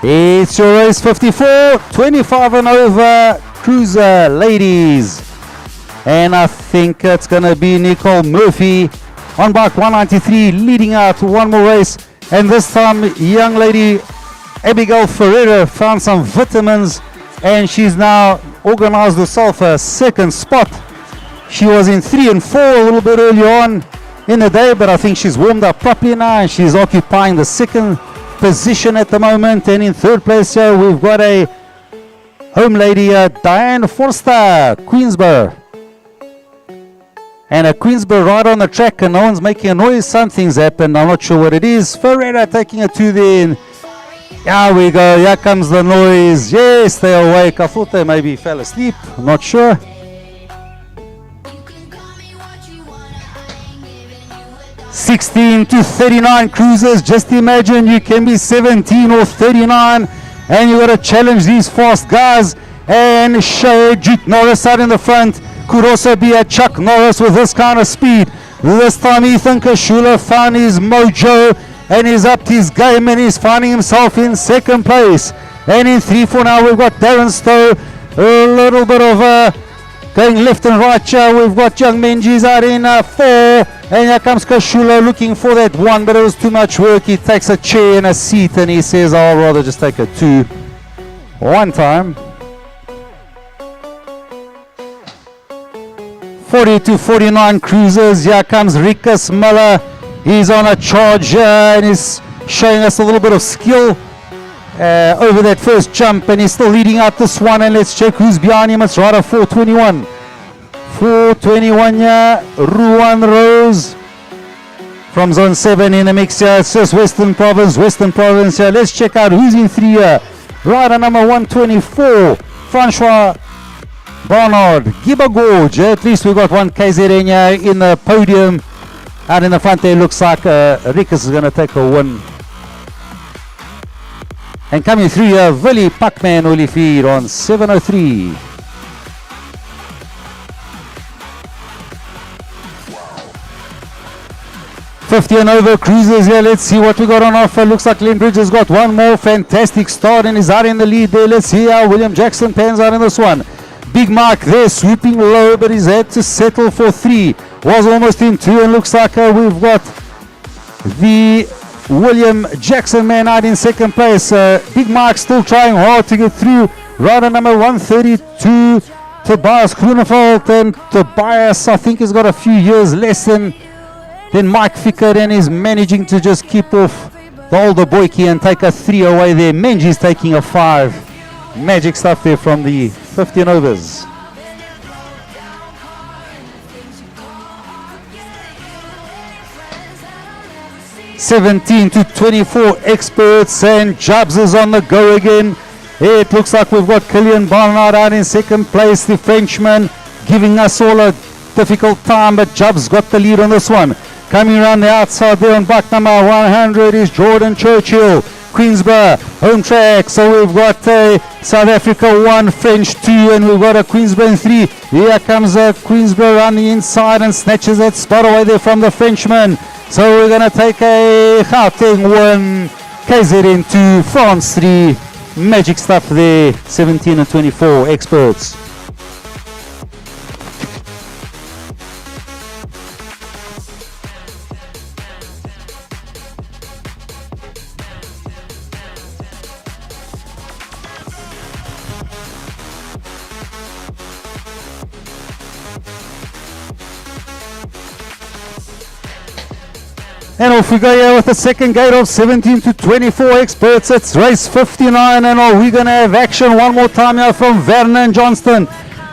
It's your race 54, 25 and over cruiser ladies. And I think it's going to be Nicole Murphy on bike 193 leading out one more race. And this time, young lady Abigail Ferreira found some vitamins and she's now organized herself a second spot. She was in 3 and 4 a little bit earlier on in the day, but I think she's warmed up properly now and she's occupying the second position at the moment. And in third place here we've got a home lady, Diane Forster, Queensborough. And a Queensborough right on the track and no one's making a noise. Something's happened. I'm not sure what it is. Ferreira taking it to the end. Here we go. Here comes the noise. Yes, they're awake. I thought they maybe fell asleep. I'm not sure. 16 to 39 cruisers. Just imagine you can be 17 or 39 and you got to challenge these fast guys. And Duke Norris out in the front. Could also be a Chuck Norris with this kind of speed. This time Ethan Kashula found his mojo and he's upped his game and he's finding himself in second place. And in 3-4 now we've got Darren Stowe. A little bit of going left and right here. We've got Young Menzies out in 4. And here comes Kashula looking for that 1, but it was too much work. He takes a chair and a seat and he says, I'll rather just take a 2. One time. 40 to 49 cruisers. Here comes Rikus Miller. He's on a charge and he's showing us a little bit of skill over that first jump, and he's still leading out this one. And let's check who's behind him. It's Rider 421. 421 here. Ruan Rose from Zone 7 in the mix here. It's just Western Province here. Let's check out who's in 3 here. Rider number 124, Francois Barnard, Gibba Gorge. At least we got one KZN in the podium. Out in the front there looks like Rikus is going to take a win. And coming through here, Willie Pacman Olifier on 703. $50 and over cruisers here. Let's see what we got on offer. Looks like Glenn Bridge has got one more fantastic start and is out in the lead there. Let's see how William Jackson pans out in this one. Big Mark there swooping low, but he's had to settle for 3. Was almost in 2, and looks like we've got the William Jackson man out in second place. Big Mark still trying hard to get through. Rider number 132, Tobias Groeneveld, and Tobias I think has got a few years less than Mike Fickert and is managing to just keep off the older Boyke and take a 3 away there. Menji's taking a 5. Magic stuff there from the 50 and overs. $17 to 24 experts, and Jobs is on the go again. It looks like we've got Killian Barnard out in second place, the Frenchman, giving us all a difficult time, but Jobs got the lead on this one. Coming around the outside there on buck number 100 is Jordan Churchill. Queensborough home track, so we've got South Africa 1, French 2, and we've got a Queensborough 3. Here comes Queensborough on the inside and snatches that spot away there from the Frenchman. So we're going to take a Gauteng 1, KZN 2, France 3. Magic stuff there, 17 and 24 experts. And off we go here with the second gate of 17 to 24 experts. It's race 59, and are we going to have action one more time here from Vernon Johnston.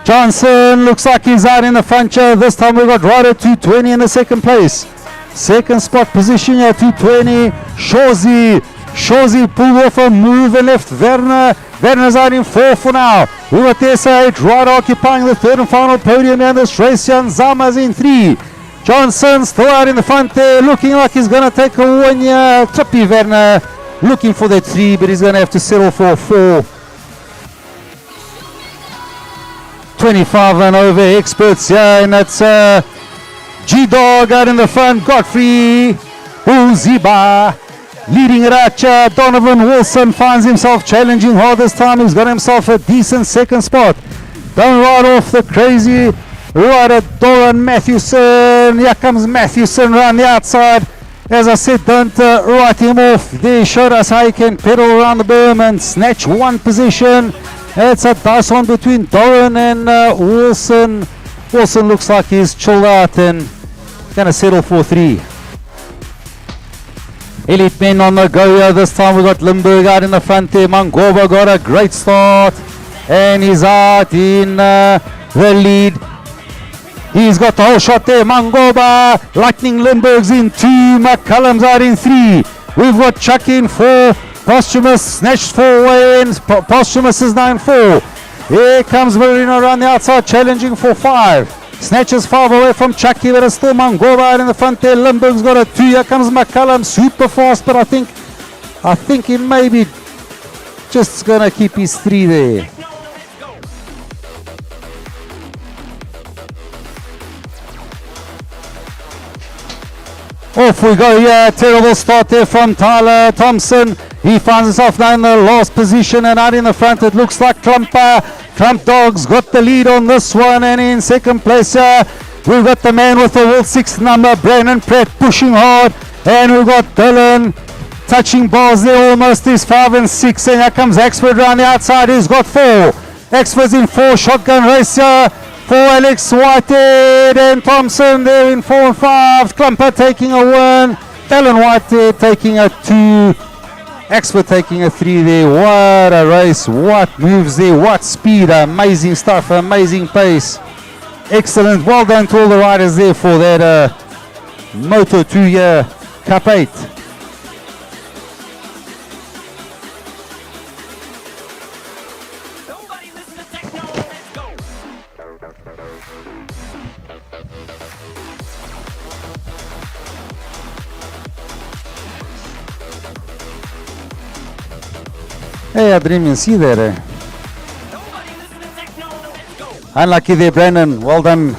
Johnson looks like he's out in the front here. This time we've got Rider 220 in the second place. Second spot position here, 220. Shorzy pulled off a move and left Werner. Werner's out in 4 for now. We got the SH Rider occupying the third and final podium here in this race. Jan Zama's in 3. Johnson still out in the front there, looking like he's going to take a 1 year. Trippy Werner looking for that 3, but he's going to have to settle for 4. 25 and over experts here, and that's G-Dog out in the front. Godfrey Uziba leading it out. Donovan Wilson finds himself challenging hard this time. He's got himself a decent second spot. Don't ride off the crazy Rider Doran Matthewson. Here comes Matthewson around the outside. As I said, don't write him off. They showed us how he can pedal around the berm and snatch one position. It's a dice on between Doran and Wilson. Wilson looks like he's chilled out and going to settle for 3. Elite men on the go here. This time we got Limburg out in the front there. Mangoba got a great start and he's out in the lead. He's got the whole shot there. Mangoba, Lightning Lindbergh's in 2, McCullum's out in 3. We've got Chuck in 4, Posthumous snatched 4 wins. Posthumous is now in 4. Here comes Marino around the outside, challenging for 5. Snatches 5 away from Chucky, but it's still Mangoba out in the front there. Lindbergh's got a 2. Here comes McCullum, super fast, but I think he may be just gonna keep his 3 there. Off we go here, terrible start there from Tyler Thompson. He finds himself now in the last position, and out in the front it looks like Trump Dogs got the lead on this one, and in second place here we've got the man with the world 6th number, Brandon Pratt, pushing hard, and we've got Dylan touching bars there almost. Is 5 and 6, and here comes Axford around the outside. He's got 4. Axford's in 4, shotgun race here for Alex Whitehead, and Thompson there in 4 and 5. Klumper taking a 1, Alan Whitehead taking a 2, Axford taking a 3 there. What a race, what moves there, what speed, amazing stuff, amazing pace. Excellent, well done to all the riders there for that Moto 2 year Cup 8. Hey, I didn't even see that. Unlucky there, Brandon. Well done.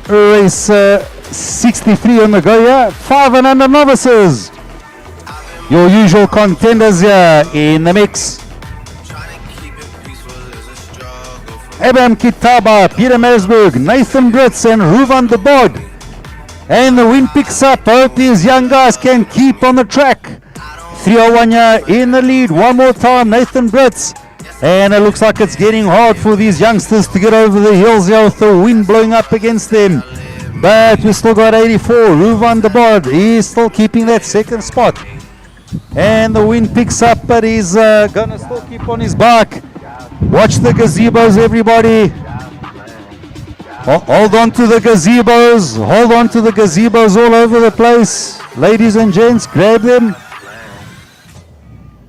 Race 63 on the go here. 5 and under novices. Your usual contenders here in the mix. Abraham Kitaba, Peter Mersberg, Nathan Britz, and Ruvan de Bod. And the win picks up. Both these young guys can keep on the track. 301 in the lead. One more time, Nathan Britz. And it looks like it's getting hard for these youngsters to get over the hills here with the wind blowing up against them. But we still got 84. Ruvan de Bod, he's still keeping that second spot. And the wind picks up, but he's gonna still keep on his bike. Watch the gazebos, everybody. Hold on to the gazebos. Hold on to the gazebos all over the place. Ladies and gents, grab them.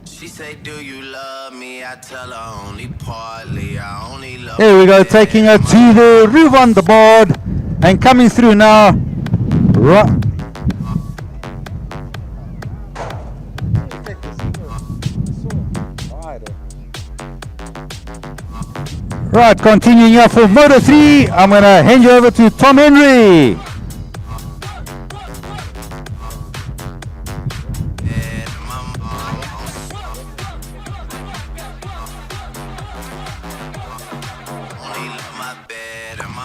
She say, do you love me? I tell her only partly. I only love There we go, taking her to the roof on the board. And coming through now. Right, continuing here for Moto 3, I'm going to hand you over to Tom Henry.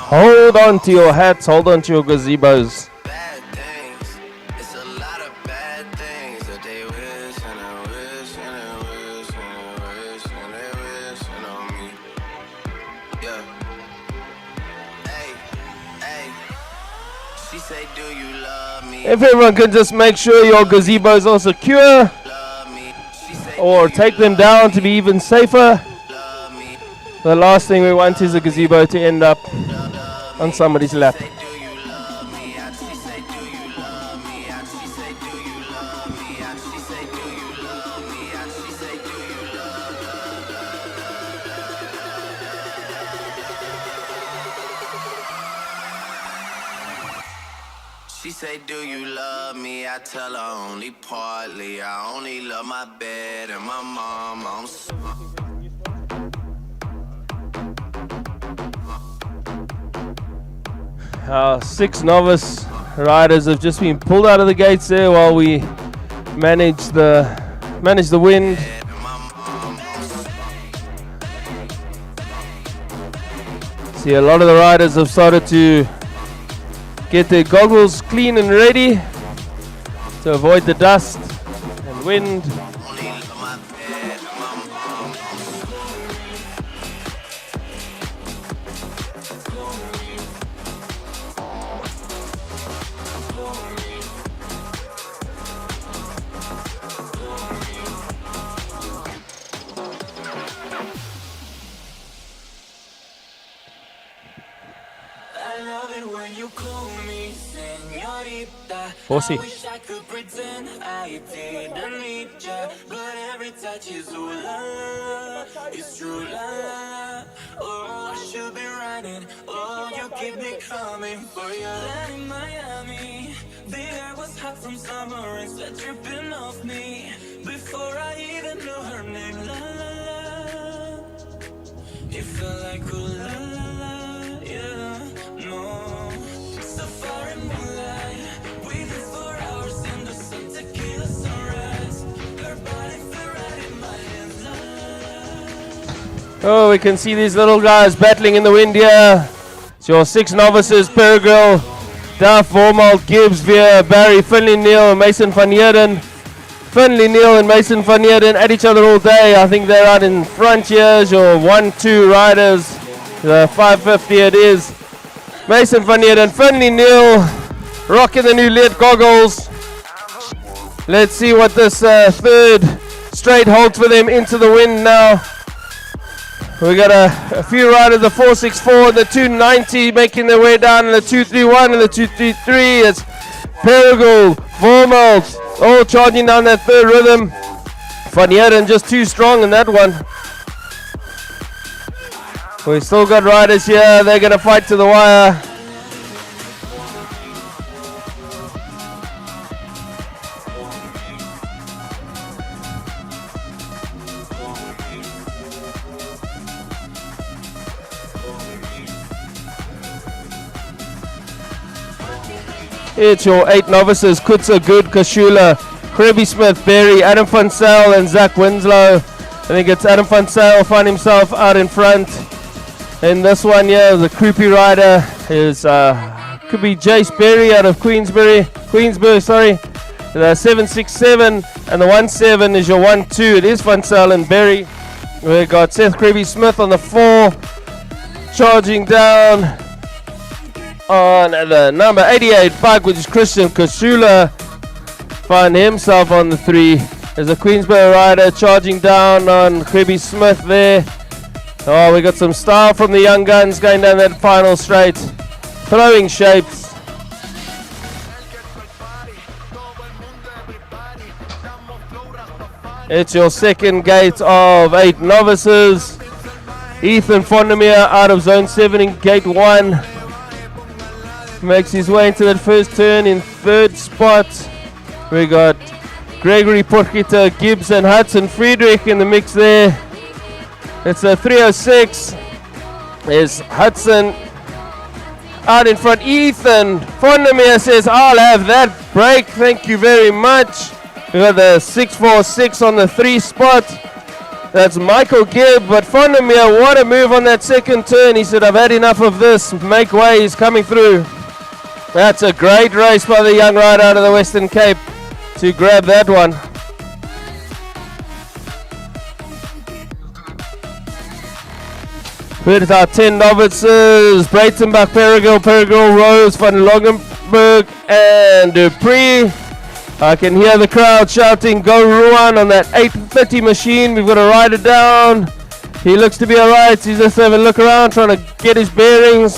Hold on to your hats, hold on to your gazebos. If everyone can just make sure your gazebos are secure or take them down to be even safer. The last thing we want is a gazebo to end up on somebody's lap. She say, do you love me? I tell her only partly. I only love my bed and my mom. Our 6 novice riders have just been pulled out of the gates there while we manage the wind. See, a lot of the riders have started to get their goggles clean and ready to avoid the dust and wind. Miami, señorita. Horsey. I wish I could pretend I didn't need ya, but every touch is ooh la la, it's true la la. Oh, I should be running. Oh, you keep me coming for you. Land in Miami, the air was hot from summer and sweat dripping off me before I even knew her name. La la la, it felt like ooh la la la, yeah, no. Safari moonlight, we did for hours in the sun, tequila sunrise. Her body felt right in my hands. La la la. Oh, we can see these little guys battling in the wind here. It's your 6 novices, Perigil, Duff, Vormald, Gibbs, Veer, Barry, Finley, Neil, Mason van Heerden. Finley, Neil and Mason van Heerden at each other all day. I think they're out in front here. Your 1-2 riders. The 550 it is. Mason van Heerden, Finley, Neil, rocking the new LED goggles. Let's see what this third straight holds for them into the wind now. We got a few riders, the 464 and the 290 making their way down, and the 231 and the 233. It's Perigil, Vormald, all charging down that third rhythm. Van Heerden just too strong in that one. We still got riders here, they're going to fight to the wire. It's your 8 novices, Kutza, Good, Kashula, Krebby Smith, Berry, Adam van Zyl and Zach Winslow. I think it's Adam van Zyl find himself out in front. And this one here, the Kroopy rider is, could be Jace Berry out of Queensbury, sorry. The 767 and the 17 is your 1-2. It is Van Zyl and Berry. We got Seth Krebby Smith on the 4, charging down on the number 88 bike, which is Christian Kashula. Find himself on the 3. There's a Queensbury rider charging down on Krebby Smith there. Oh, we got some style from the young guns going down that final straight. Throwing shapes. It's your second gate of 8 novices. Ethan Vondermeer out of zone 7 in gate 1. Makes his way into that first turn in 3rd spot. We got Gregory Porchita, Gibbs and Hudson Friedrich in the mix there. It's a 306. There's Hudson out in front. Ethan Vondermeer says, I'll have that break. Thank you very much. We got the 646 on the 3 spot. That's Michael Gibb, but Vondermeer, what a move on that second turn. He said, I've had enough of this. Make way, he's coming through. That's a great race by the young rider out of the Western Cape to grab that one. With our 10 novices, Breitenbach, Perigil, Rose, Van Longenberg and Dupree. I can hear the crowd shouting, go Ruan on that 830 machine. We've got a rider down. He looks to be alright. He's just having a look around, trying to get his bearings.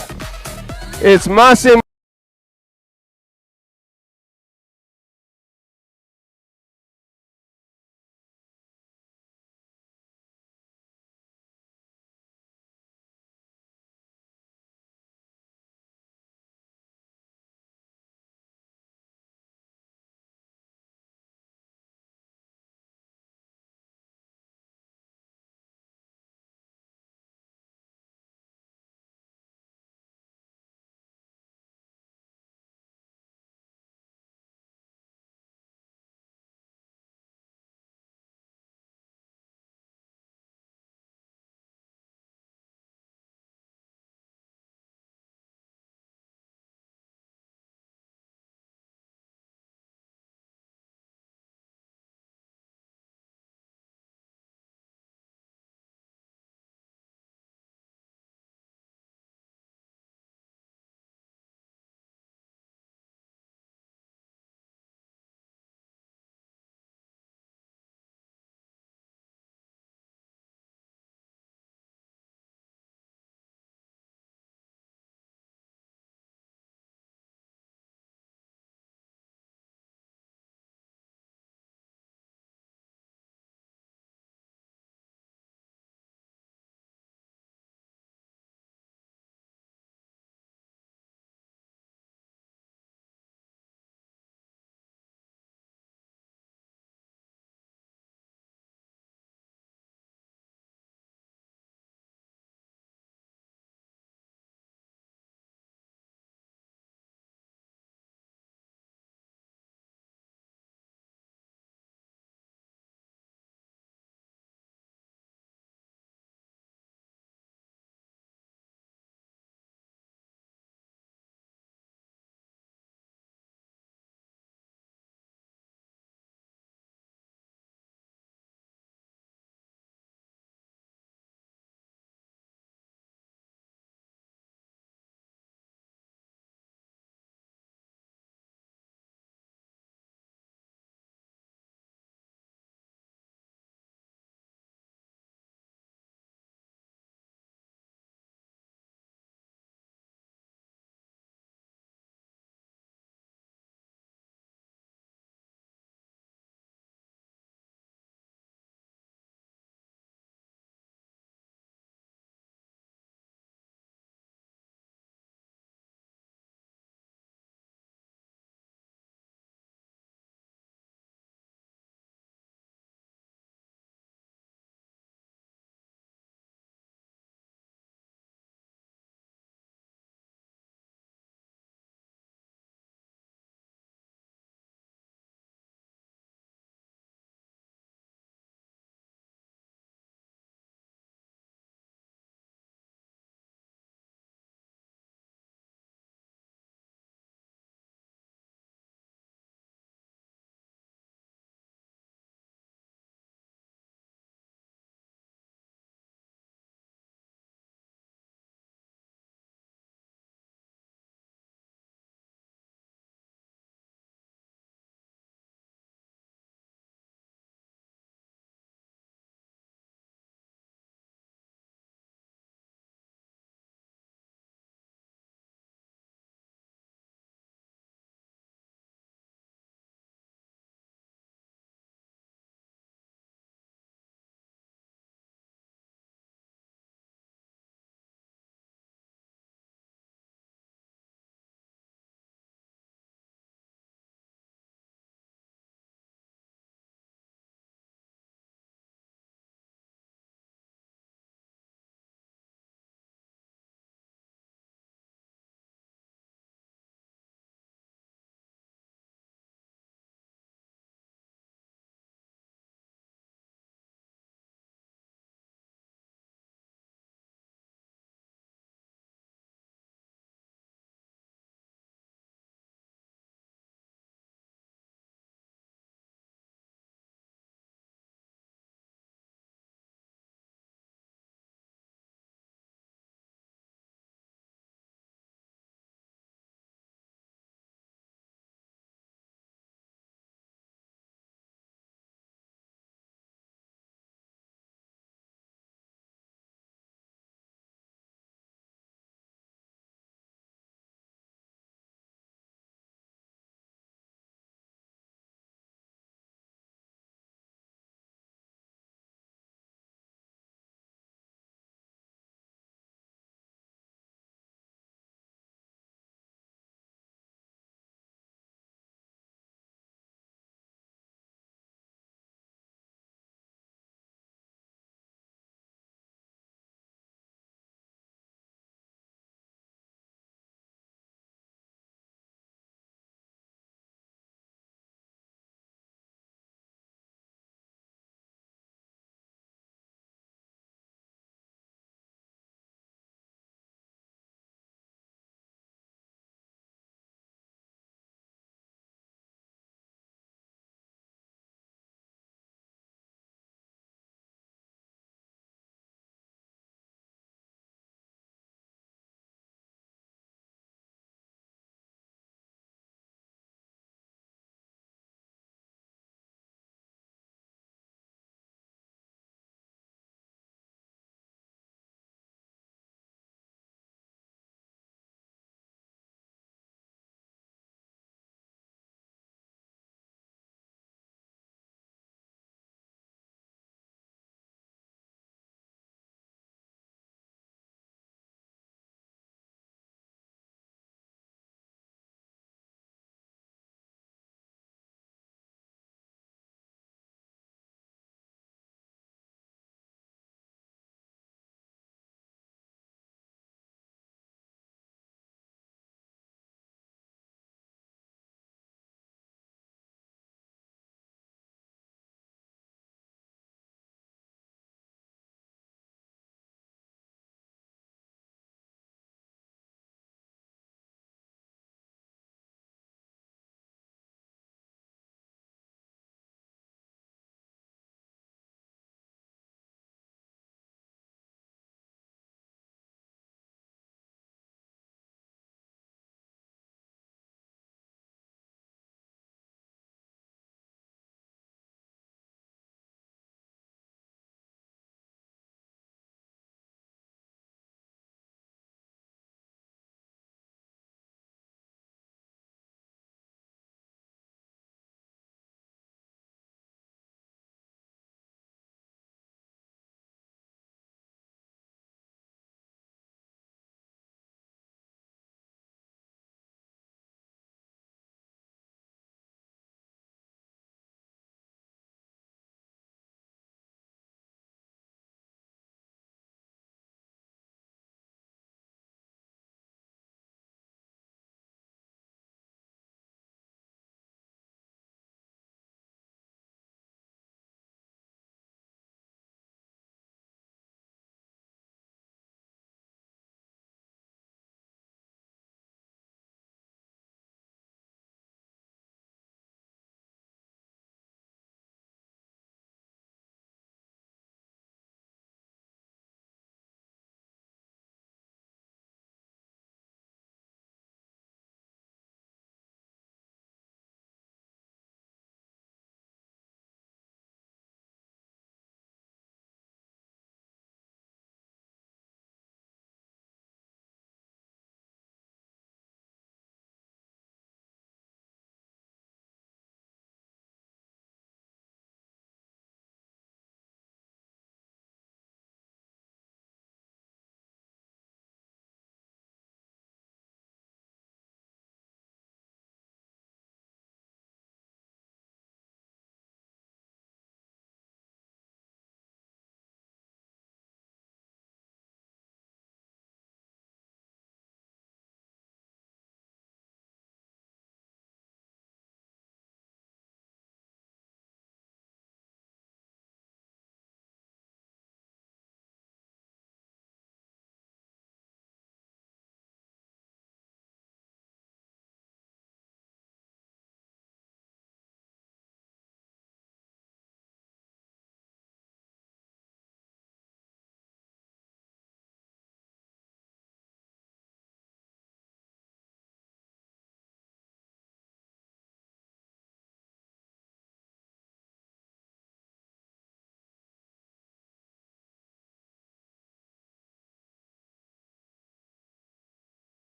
It's Masim